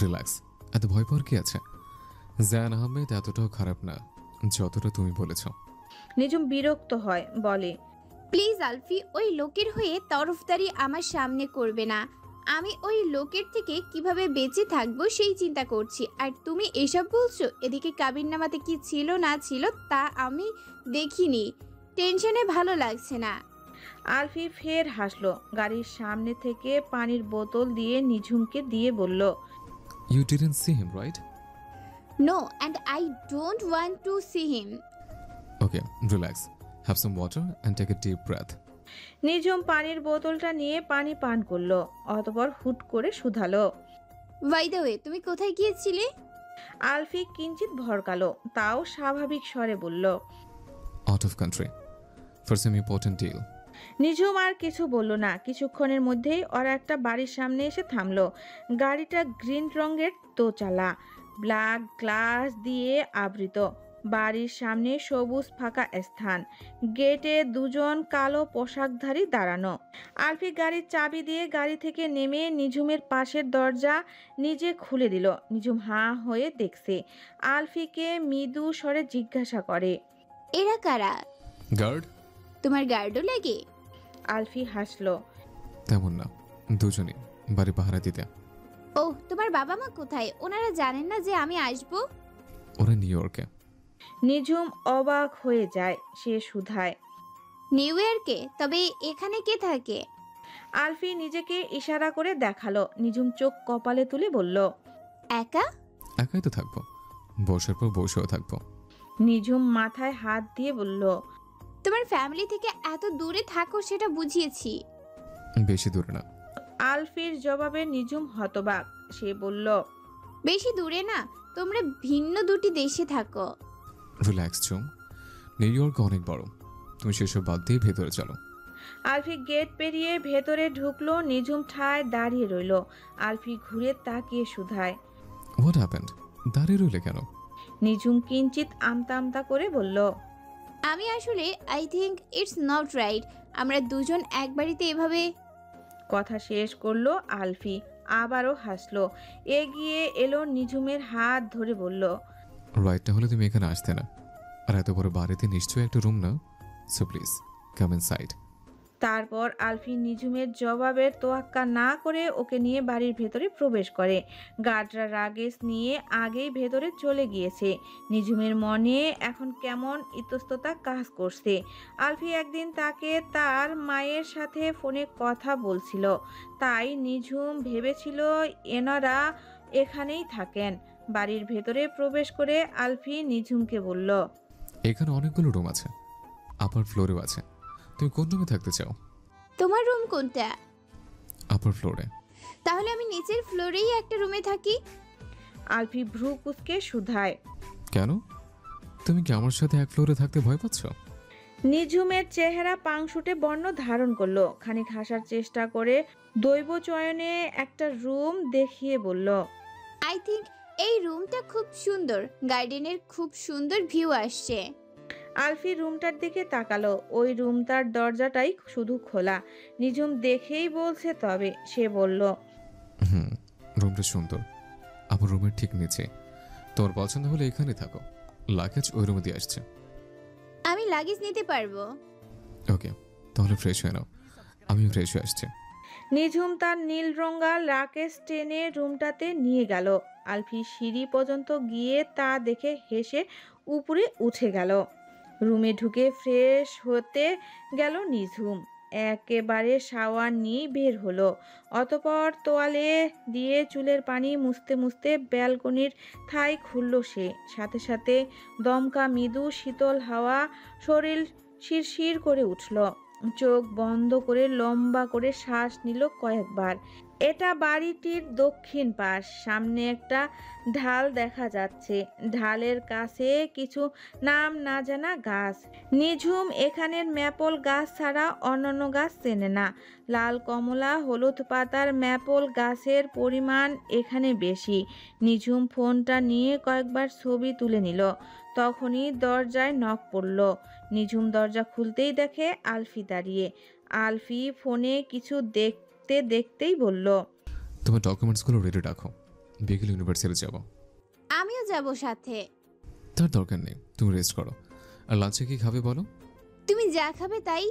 রিল্যাক্স, এত ভয় পাওয়ার কি আছে? জায়ান আহমেদ এতটাও খারাপ না যতটা তুমি বলেছ। নিঝুম বিরক্ত হয়, বলে, প্লিজ আলফি, ওই লোকের হয়ে তরফদারি আমার সামনে করবে না। আমি ওই লোকের থেকে কিভাবে বেঁচে থাকবো সেই চিন্তা করছি, আর তুমি এসব বলছো। এদিকে কাবিননামাতে কি ছিল না ছিল তা আমি দেখিনি, টেনশনে ভালো লাগছে না। আলফি ফের হাসলো। গাড়ির সামনে থেকে পানির বোতল দিয়ে নিঝুমকে দিয়ে বলল, You didn't see him, right? No, and I don't want to see him. Okay, relax. Have some water and take a deep breath. নিঝুম পানির বোতলটা নিয়ে পানি পান করলো, অতঃপর হুট করে শুধালো, বাই দ্য ওয়ে, তুমি কোথায় গিয়েছিলে? আলফি কিঞ্চিত ভরকালো, তাও স্বাভাবিক স্বরে বলল, Out of country. For some important deal. নিঝুম আর কিছু বলল না। কিছুক্ষণের মধ্যেই ওরা একটা বাড়ির সামনে এসে থামলো। গাড়িটা গ্রিন রঙের দোচালা, ব্ল্যাক গ্লাস দিয়ে আবৃত। বাড়ির সামনে সবুজ ফাঁকা স্থান, গেটে দুজন কালো পোশাকধারী দাঁড়ানো। আলফি গাড়ির চাবি দিয়ে গাড়ি থেকে নেমে নিঝুমের পাশের দরজা নিজে খুলে দিল। নিঝুম হাঁ হয়ে দেখছে। আলফিকে মৃদু স্বরে জিজ্ঞাসা করে, এরা কারা? Guard? তোমার গার্ডও লাগে? আলফি হাসলো। তেমন না, দুজনই বাড়ি পাহারা দিতে। ওহ, তোমার বাবা মা কোথায়? ওনারা জানেন না যে আমি আসবো? ওরা নিউ ইয়র্কে। নিঝুম অবাক হয়ে যায়। সে শুধায়, নিউ ইয়র্কে? তবে এখানে কে থাকে? আলফি নিজেকে ইশারা করে দেখালো। নিঝুম চোখ কপালে তুলে বলল, একা? একাই তো থাকবো, বসের পর বসেও থাকবো। নিঝুম মাথায় হাত দিয়ে বলল, তোমার ফ্যামিলি থেকে এত দূরে থাকো সেটা বুঝিয়েছি। বেশি দূরে না। আলফির জবাবে নিঝুম হতবাক। সে বলল, বেশি দূরে না, তোমরা ভিন্ন দুটি দেশে থাকো। রিল্যাক্স চুম, নিউ ইয়র্ক অনেক বড়, তুমি সেসব বাদ দিয়ে ভেতরে চলো। আলফি গেট পেরিয়ে ভেতরে ঢুকলো। নিঝুম ঠায় দাঁড়িয়ে রইল। আলফি ঘুরে তাকিয়ে শুধায়, হোয়াট হ্যাপেন্ড? দাঁড়িয়ে রইলে কেন? নিঝুম কিঞ্চিত আমতা আমতা করে বলল, আমি আসলে I think it's not right আমরা দুজন এক বাড়িতে এভাবে। কথা শেষ করলো আলফি, আবারও হাসলো। এগিয়ে এলো নিঝুমের হাত ধরে বলল, রাইটটা হলে তুমি এখানে আসতে না, আর এত বড় বাড়িতে নিশ্চয়ই একটা রুম না, সো প্লিজ কাম ইনসাইড। তারপর আলফি নিঝুমের জবাবের তোয়াক্কা না করে ওকে নিয়ে বাড়ির ভেতরে প্রবেশ করে। গার্ডরা রাগেশ নিয়ে আগেই ভেতরে চলে গিয়েছে। নিঝুমের মনে এখন কেমন ইতস্ততা কাজ করছে। আলফি একদিন তাকে তার মায়ের সাথে ফোনে কথা বলছিল, তাই নিঝুম ভেবেছিল এনারা এখানেই থাকেন। বাড়ির ভেতরে প্রবেশ করে আলফি নিঝুমকে বলল, এখানে অনেকগুলো রুম আছে, আপার ফ্লোরেও আছে। তুমি কোন রুমে থাকতে চাও? তোমার রুম কোনটা? আপার ফ্লোরে। তাহলে আমি নিচের ফ্লোরেই একটা রুমে থাকি। আলফি ভ্রু কুঁচকে শুধায়, কেন? তুমি কি আমার সাথে এক ফ্লোরে থাকতে ভয় পাচ্ছ? নিঝুমের চেহারা পাংশুটে বর্ণ ধারণ করলো। খানিক হাসার চেষ্টা করে দৈব চয়নে একটা রুম দেখিয়ে বলল, আই থিঙ্ক এই রুমটা খুব সুন্দর, গার্ডেনের খুব সুন্দর ভিউ আসছে। আলফি রুমটার দিকে তাকালো। ওই রুমটার দরজাটাই শুধু খোলা। নিঝুম দেখেই বলছে তবে। সে বলল, রুমটা সুন্দর, আমার রুমের ঠিক নিচে। তোমার পছন্দ হলে এখানে থাকো, লাগেজ ওই রুমে দিয়ে আসছে। আমি লাগেজ নিতে পারবো। ওকে, তাহলে ফ্রেশ হয়ে নাও, আমিও ফ্রেশ হয়ে আসছি। নিঝুম তার নীল রঙা লাকেজ টেনে রুমটাতে নিয়ে গেল। আলফি সিঁড়ি পর্যন্ত গিয়ে তা দেখে হেসে উপরে উঠে গেল। রুমে ঢুকে ফ্রেশ হতে গেল নিঝুম। একেবারে শাওয়ার নিয়ে বের হলো। অতঃপর তোয়ালে দিয়ে চুলের পানি মুছতে মুছতে ব্যালকনির ঠাই খুলল সে। সাথে সাথে দমকা মৃদু শীতল হাওয়া শরীর শিরশির করে উঠল। চোখ বন্ধ করে লম্বা করে শ্বাস নিল কয়েকবার। এটা বাড়িটির দক্ষিণ পাশ। সামনে একটা ঢাল দেখা যাচ্ছে। ঢালের কাছে কিছু নাম না জানা গাছ। নিঝুম এখানের ম্যাপল গাছ ছাড়া অন্যান্য গাছ চেনে না। লাল কমলা হলুদ পাতার ম্যাপল গাছের পরিমাণ এখানে বেশি। নিঝুম ফোনটা নিয়ে কয়েকবার ছবি তুলে নিল। তখনই দরজায় নক পড়ল। নিঝুম দরজা খুলতেই দেখে আলফি দাঁড়িয়ে। আলফি ফোনে কিছু দেখতে দেখতেই বলল, তোমার ডকুমেন্টসগুলো রেডি রাখো, বিকেল ইউনিভার্সিটি যাব। আমিও যাব সাথে। তার দরকার নেই, তুমি রেস্ট করো। আর লাঞ্চে কি খাবে বলো? তুমি যা খাবে তাই।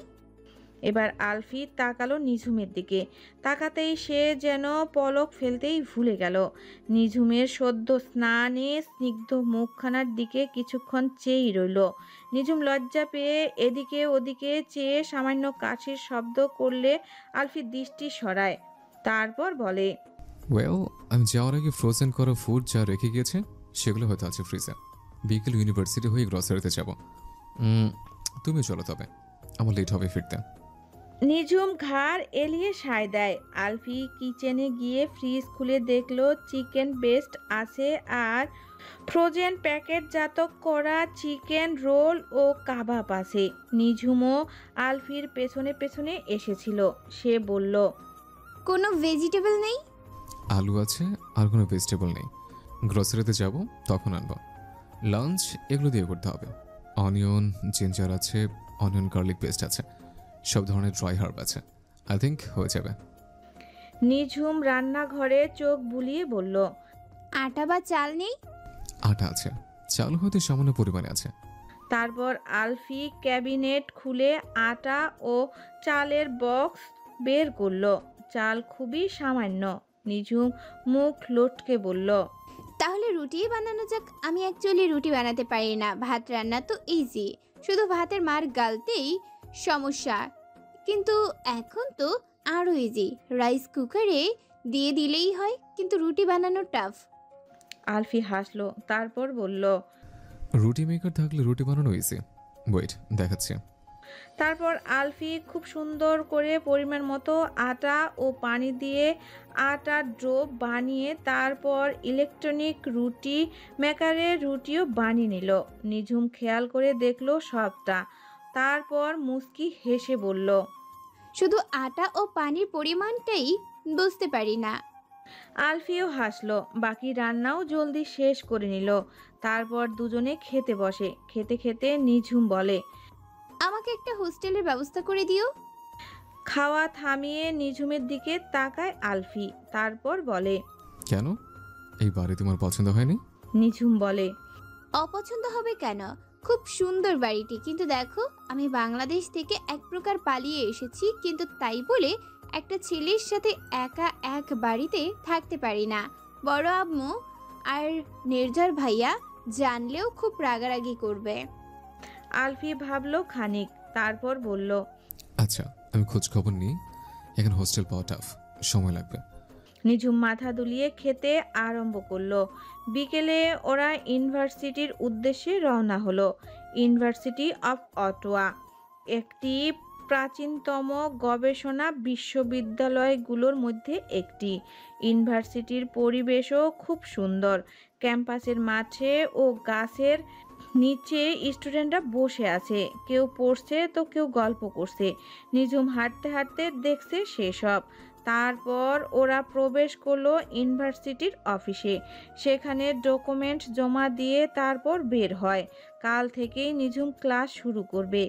এবার আলফি তাকালো নিঝুমের দিকে। তাকাতেই সে যেন পলক ফেলতেই ভুলে গেল। নিঝুমের সদ্য স্নানে স্নিগ্ধ মুখখানার দিকে কিছুক্ষণ চেয়েই রইল। নিঝুম লজ্জা পেয়ে এদিকে ওদিকে চেয়ে সামান্য কাশির শব্দ করলে আলফি দৃষ্টি সরায়। তারপর বলে, ওয়েল, আমি যাওয়ার আগে ফ্রোজেন করা ফুড যা রেখে গিয়েছে সেগুলো হয়তো আছে ফ্রিজে। বিকেল ইউনিভার্সিটি হয়ে গ্রসারিতে যাব। তুমি চলো, তবে আমার লেট হবে ফিরতে। নিঝুম ঘাড় এলিয়ে সায় দেয়। আলফি কিচেনে গিয়ে ফ্রিজ খুলে দেখলো চিকেন বেস্ট আছে আর ফ্রোজেন প্যাকেটজাত করা চিকেন রোল ও কাবাব আছে। নিঝুমও আলফির পেছনে পেছনে এসেছিল। সে বলল, কোনো ভেজিটেবল নেই? আলু আছে, আর কোনো ভেজিটেবল নেই। গ্রসারিতে যাব, তখন আনবো। লাঞ্চ এগুলো দিয়ে করতে হবে। অনিয়ন জিঞ্জার আছে, অনিয়ন গার্লিক পেস্ট আছে, সব ধরনের ড্রাই হার্ব আছে। আই থিঙ্ক হয়ে যাবে। নিঝুম রান্নাঘরে চোখ বুলিয়ে বলল, আটা বা চাল নেই? আটা আছে, চাল হয়তো সামান্য পরিমাণে আছে। তারপর আলফি ক্যাবিনেট খুলে আটা ও চালের বক্স বের করলো। চাল খুবই সামান্য। নিঝুম মুখ লটকে বলল, তাহলে রুটিই বানানো যাক। আমি অ্যাকচুয়ালি রুটি বানাতে পারি না। ভাত রান্না তো ইজি, শুধু ভাতের মার গালতেই সমস্যা। কিন্তু এখন তো আরও ইজি, রাইস কুকারে দিয়ে দিলেই হয়। কিন্তু রুটি বানানো টাফ। আলফি হাসলো, তারপর বলল, রুটি মেকার থাকলে রুটি বানানো ইজি। ওয়েট, দেখাচ্ছি। তারপর আলফি খুব সুন্দর করে পরিমাণ মতো আটা ও পানি দিয়ে আটার ডো বানিয়ে তারপর ইলেকট্রনিক রুটি মেকারে রুটিও বানিয়ে নিল। নিঝুম খেয়াল করে দেখলো সবটা। তারপর মুস্কি হেসে বলল, শুধু আটা ও পানির পরিমাণটাই বুঝতে পারি না। আলফিও হাসলো। বাকি রান্নাও জলদি শেষ করে নিল। তারপর দুজনে খেতে বসে। খেতে খেতে নিঝুম বলে, আমাকে একটা হোস্টেলের ব্যবস্থা করে দিও। খাওয়া থামিয়ে নিঝুমের দিকে তাকায় আলফি। তারপর বলে, কেন? এই বাড়ি তোমার পছন্দ হয়নি? নিঝুম বলে, অপছন্দ হবে কেন? খুব সুন্দর বাড়িটি, কিন্তু দেখো আমি বাংলাদেশ থেকে এক প্রকার পালিয়ে এসেছি, কিন্তু তাই বলে একটা ছেলের সাথে একা এক বাড়িতে থাকতে পারি না। বড় আম্মু আর নির্ঝর ভাইয়া জানলেও খুব রাগারাগি করবে। আলফি ভাবলো খানিক, তারপর বলল, আচ্ছা, আমি খোঁজ খবর নিই। এখন হোস্টেল পাওয়া টাফ, সময় লাগবে। নিঝুম মাথা দুলিয়ে খেতে আরম্ভ করলো। বিকেলে ওরা ইউনিভার্সিটির উদ্দেশ্যে রওনা হলো। ইউনিভার্সিটি অফ অটোয়া একটি প্রাচীনতম গবেষণা বিশ্ববিদ্যালয়গুলোর মধ্যে একটি। ইউনিভার্সিটির পরিবেশও খুব সুন্দর। ক্যাম্পাসের মাঠে ও গাছের নিচে স্টুডেন্টরা বসে আছে, কেউ পড়ছে তো কেউ গল্প করছে। নিঝুম হাঁটতে হাঁটতে দেখছে সেসব। তারপর ওরা প্রবেশ করলো ইউনিভার্সিটির অফিসে। সেখানে ডকুমেন্ট জমা দিয়ে তারপর বের হয়। কাল থেকেই নিঝুম ক্লাস শুরু করবে।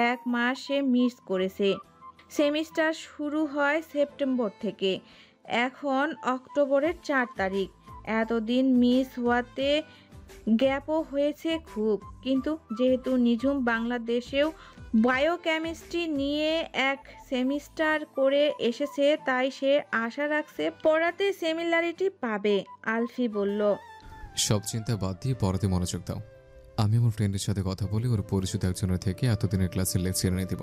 1 মাস সে মিস করেছে। সেমিস্টার শুরু হয় সেপ্টেম্বর থেকে, এখন অক্টোবরের 4 তারিখ। এতদিন মিস হওয়াতে গ্যাপও হয়েছে খুব। কিন্তু যেহেতু নিঝুম বাংলাদেশেও বায়োকেমিস্ট্রি নিয়ে 1 সেমিস্টার করে এসেছে, তাই সে আশা রাখছে পড়াতে সিমিলারিটি পাবে। আলফি বলল, সব চিন্তা বাদ দিয়ে পড়াতে মনোযোগ দাও। আমি আমার ফ্রেন্ডের সাথে কথা বলে ওর পরিচিত একজনের থেকে এতদিনের ক্লাসের লেকচার এনে দিব।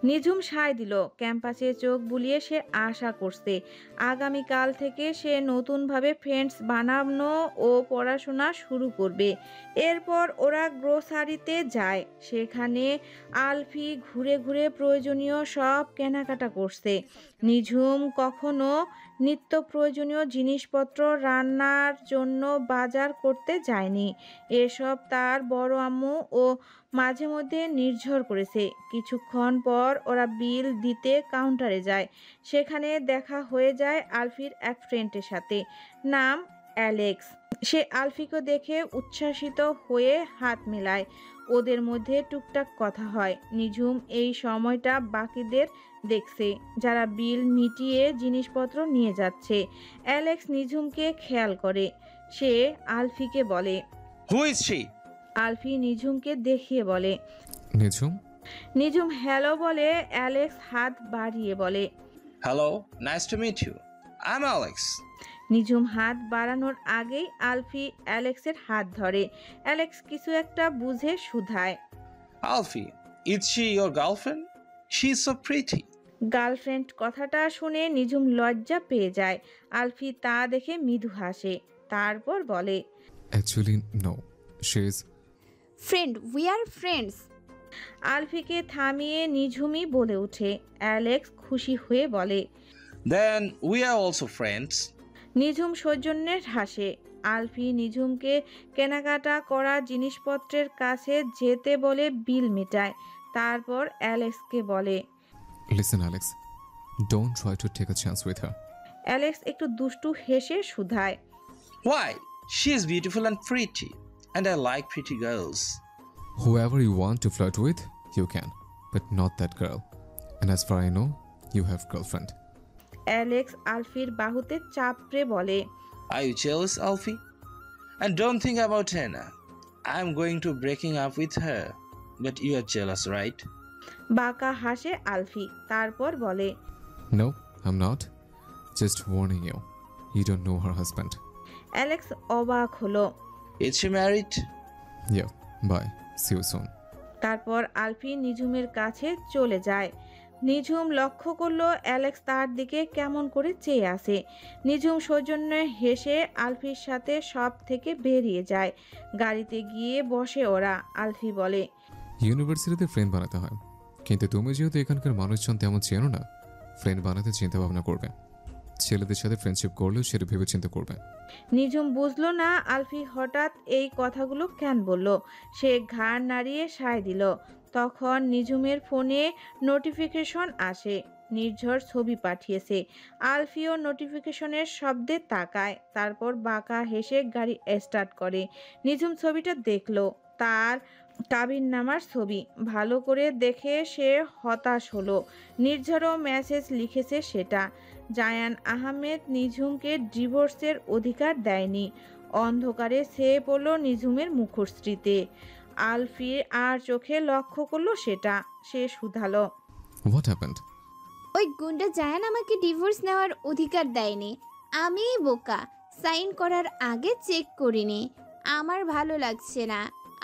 নিঝুম সায় দিল। ক্যাম্পাসে চোখ বুলিয়ে সে আশা করছে আগামীকাল থেকে সে নতুনভাবে ফ্রেন্ডস বানানো ও পড়াশোনা শুরু করবে। এরপর ওরা গ্রোসারিতে যায়। সেখানে আলফি ঘুরে ঘুরে প্রয়োজনীয় সব কেনাকাটা করছে। নিঝুম কখনো নিত্য প্রয়োজনীয় জিনিসপত্র রান্নার জন্য বাজার করতে যায়নি। এসব তার বড় আম্মু ও মাঝে মধ্যে নির্ঝর করেছে। কিছুক্ষণ পর ওরা বিল দিতে কাউন্টারে যায়। সেখানে দেখা হয়ে যায় আলফির এক ফ্রেন্ডের সাথে, নাম অ্যালেক্স। সে আলফিকে দেখে উচ্ছ্বাসিত হয়ে হাত মেলায়। ওদের মধ্যে টুকটাক কথা হয়। নিঝুম এই সময়টা বাকিদের দেখছে, যারা বিল মিটিয়ে জিনিসপত্র নিয়ে যাচ্ছে। অ্যালেক্স নিঝুমকে খেয়াল করে। সে আলফিকে বলে, হু ইজ শি? আলফি নিঝুমকে দেখিয়ে বলে, নিঝুম, নিঝুম হ্যালো বলে অ্যালেক্স হাত বাড়িয়ে বলে, Hello, nice to meet you. I'm Alex. নিঝুম হাত বাড়ানোর আগেই আলফি অ্যালেক্সের হাত ধরে। অ্যালেক্স কিছু একটা বুঝে শুধায়, Alfie, is she your girlfriend? She's so pretty. Girlfriend কথাটা শুনে নিঝুম লজ্জা পেয়ে যায়। আলফি তা দেখে মৃদু হাসে, তারপর বলে, actually no, she is. Friend, we are friends. আলফিকে থামিয়ে নিঝুমই বলে ওঠে। অ্যালেক্স খুশি হয়ে বলে, Then we are also friends. নিঝুম সৌজন্যের হাসে। আলফি নিঝুমকে কেনাকাটা করা জিনিসপত্রের কাছে যেতে বলে বিল মেটায়। তারপর অ্যালেক্সকে বলে, listen Alex, don't try to take a chance with her. Alex একটু দুষ্টু হেসে শুধায়, Why? She is beautiful and pretty, and I like pretty girls. Whoever you want to flirt with, you can, but not that girl. And as far I know, you have girlfriend. Alex আলফির বাহুতে চাপড়ে বলে, Are you jealous, Alfie? And don't think about Anna. I'm going to breaking up with her. But you are jealous, right? বাঁকা হাসে আলফি, তারপর বলে, No, I'm not. Just warning you. You don't know her husband. Alex অবাক হলো। Is she married? Yeah, bye. See you soon. তারপর আলফি নিঝুমের কাছে চলে যায়। নিঝুম লক্ষ্য করলো অ্যালেক্স তার দিকে কেমন করে চেয়ে আসে। নিঝুম সৌজন্যে হেসে আলফির সাথে সব থেকে বেরিয়ে যায়। গাড়িতে গিয়ে বসে ওরা। আলফি বলে, ইউনিভার্সিটিতে ফ্রেন্ড বানাতে হয়, কিন্তু তুমি যেহেতু এখানকার মানুষজন তেমন চেনো না, ফ্রেন্ড বানাতে চিন্তা ভাবনা করবে। ছেলেদের সাথে ফ্রেন্ডশিপ করলেও সেটা ভেবে চিন্তা করবে। নিঝুম বুঝলো না আলফি হঠাৎ এই কথাগুলো কেন বলল। সে ঘাড় নাড়িয়ে সায় দিল। তখন নিঝুমের ফোনে নোটিফিকেশন আসে, নির্ঝর ছবি পাঠিয়েছে। আলফিও নোটিফিকেশনের শব্দে তাকায়, তারপর বাঁকা হেসে গাড়ি স্টার্ট করে। নিঝুম ছবিটা দেখলো, তার কাবিননামার ছবি। ভালো করে দেখে সে হতাশ হলো। নির্ঝরও মেসেজ লিখেছে সেটা। জায়ান আহমেদ নিঝুমকে ডিভোর্সের অধিকার দেয়নি। অন্ধকারে সে পড়ল নিঝুমের মুখশ্রীতে। আলফি আর চোখে লক্ষ্য করলো সেটা। সে শুধালো, What happened? ওই গুন্ডা জায়ান আমাকে ডিভোর্স নেওয়ার অধিকার দেয়নি। আমিই বোকা, সাইন করার আগে চেক করিনি। আমার ভালো লাগছে না,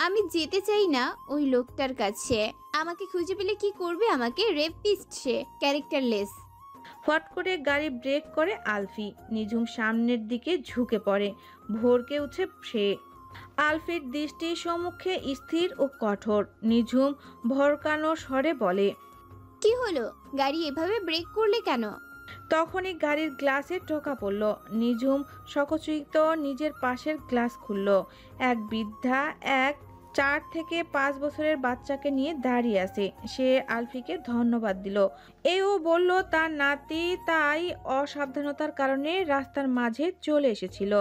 আমি যেতে চাই না ওই লোকটার কাছে। আমাকে খুঁজে পেলে কি করবে? আমাকে রেপিস্ট সে, ক্যারেক্টারলেস। ফট করে গাড়ি ব্রেক করে আলফি। নিঝুম সামনের দিকে ঝুঁকে পড়ে। ভরকে উঠে সে। আলফির দৃষ্টি সম্মুখে স্থির ও কঠোর। নিঝুম ভরকানো স্বরে বলে, কি হলো? গাড়ি এভাবে ব্রেক করলে কেন? তখনই গাড়ির গ্লাসে টোকা পড়ল। নিঝুম সকচিত নিজের পাশের গ্লাস খুলল। এক বৃদ্ধা এক 4 থেকে 5 বছরের বাচ্চাকে নিয়ে দাঁড়িয়ে আছে। সে আলফিকে ধন্যবাদ দিল। এও বলল তার নাতি তাই অসাবধানতার কারণে রাস্তার মাঝে চলে এসেছিল।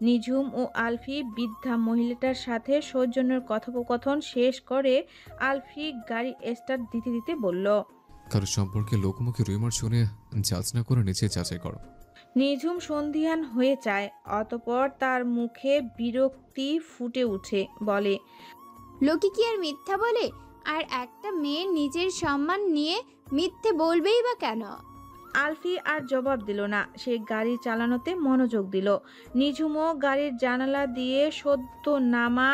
নিঝুম ও আলফি বৃদ্ধা মহিলাটার সাথে সৌজন্যের কথোপকথন শেষ করে আলফি গাড়ি স্টার্ট দিতে দিতে বলল, কারো সম্পর্কে লোকমুখে রুমার শুনে জাজ না করে নিচে যাচাই করো। নিঝুম সন্ধিহান হয়ে যায়। অতঃপর তার মুখে বিরক্তি ফুটে উঠে, বলে, লোকে কি আর মিথ্যা বলে? আর একটা মেয়ে নিজের সম্মান নিয়ে মিথ্যে বলবেই বা কেন? আলফি আর জবাব দিল না। সে গাড়ি চালানোতে মনোযোগ দিল। নিঝুমও গাড়ির জানালা দিয়ে সদ্য নামা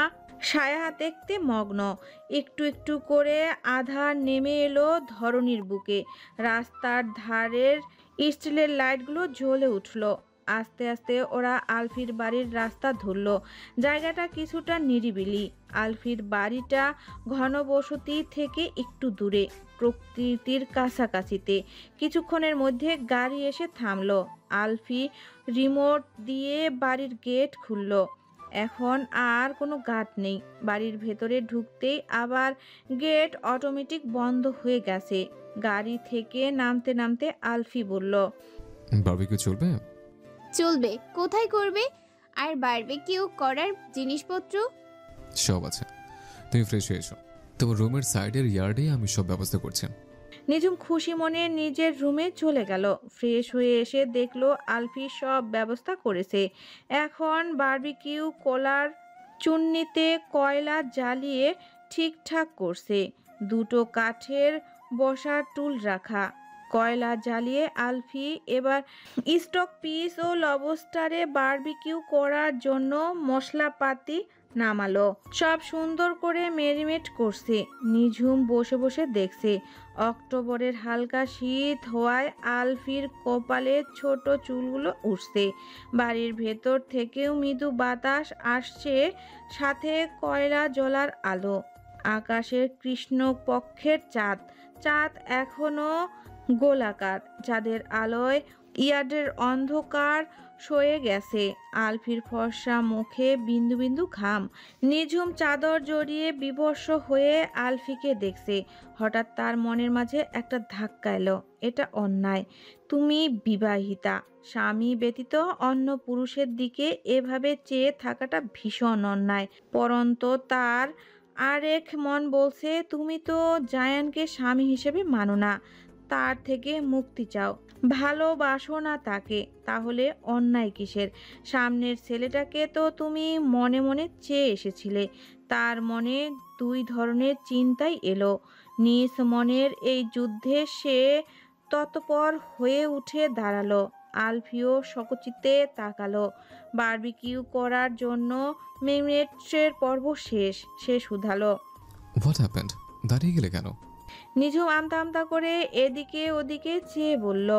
ছায়া দেখতে মগ্ন। একটু একটু করে আধার নেমে এলো ধরণীর বুকে। রাস্তার ধারের স্টিলের লাইটগুলো জ্বলে উঠল। আস্তে আস্তে ওরা আলফির বাড়ির রাস্তা ধরল। জায়গাটা কিছুটা নিরিবিলি। আলফির বাড়িটা ঘনবসতি থেকে একটু দূরে, প্রকৃতির কাছাকাছিতে। কিছুক্ষণের মধ্যে গাড়ি এসে থামলো। আলফি রিমোট দিয়ে বাড়ির গেট খুলল। এখন আর কোনো গার্ড নেই। বাড়ির ভেতরে ঢুকতেই আবার গেট অটোমেটিক বন্ধ হয়ে গেছে। গাড়ি থেকে নামতে নামতে আলফি বলল, বারবিকিউ চলবে? চলবে। কোথায় করবে? আর বারবিকিউ করার জিনিসপত্র সব আছে, তুমি ফ্রেশ হয়ে এসো। তোমার রুমের সাইডের ইয়ার্ডে আমি সব ব্যবস্থা করছি। নিঝুম খুশি মনে নিজের রুমে চলে গেল। ফ্রেশ হয়ে এসে দেখলো আলফি সব ব্যবস্থা করেছে। এখন বারবিকিউ কলার চুন্নিতে কয়লা জ্বালিয়ে ঠিকঠাক করছে। দুটো কাঠের বসার টুল রাখা। কয়লা জ্বালিয়ে আলফি এবার স্টক পিস ও লবস্টারে বারবিকিউ করার জন্য মশলাপাতি নামালো। সব সুন্দর করে মেরিনেট করছে। নিঝুম বসে বসে দেখছে। অক্টোবরের হালকা শীত হওয়ায় আলফির কপালে ছোট চুলগুলো উঠছে। বাড়ির ভেতর থেকেও মৃদু বাতাস আসছে, সাথে কয়লা জ্বলার আলো। আকাশের কৃষ্ণপক্ষের চাঁদ। চাঁদ এখনো গোলাকার। চাঁদের আলোয় ইয়ার্ডের অন্ধকার সয়ে গেছে। আলফির ফর্সা মুখে বিন্দু বিন্দু ঘাম। নিঝুম চাদর জড়িয়ে বিভৎস হয়ে আলফিকে দেখছে। হঠাৎ তার মনের মাঝে একটা ধাক্কা এলো। এটা অন্যায়। তুমি বিবাহিতা। স্বামী ব্যতীত অন্য পুরুষের দিকে এভাবে চেয়ে থাকাটা ভীষণ অন্যায়। পরন্তু তার আরেক মন বলছে, তুমি তো জায়ানকে স্বামী হিসেবে মানো না, তার থেকে মুক্তি চাও, ভালোবাসো না তাকে। তাহলে অন্যায় কিসের? সামনের ছেলেটাকে তো তুমি মনে মনে চেয়ে এসেছিলে। তার মনে দুই ধরনের চিন্তাই এলো। নিজ মনের এই যুদ্ধে সে তৎপর হয়ে উঠে দাঁড়ালো। আলফিও সকচিত্তে তাকালো। বারবিকিউ করার জন্য মেরিনেটের পর্ব শেষ। সে শুধালো, হোয়াট হ্যাপেন্ড? দাঁড়িয়ে গেলে কেন? নিঝুম আমতা আমতা করে এদিকে ওদিকে চেয়ে বলল,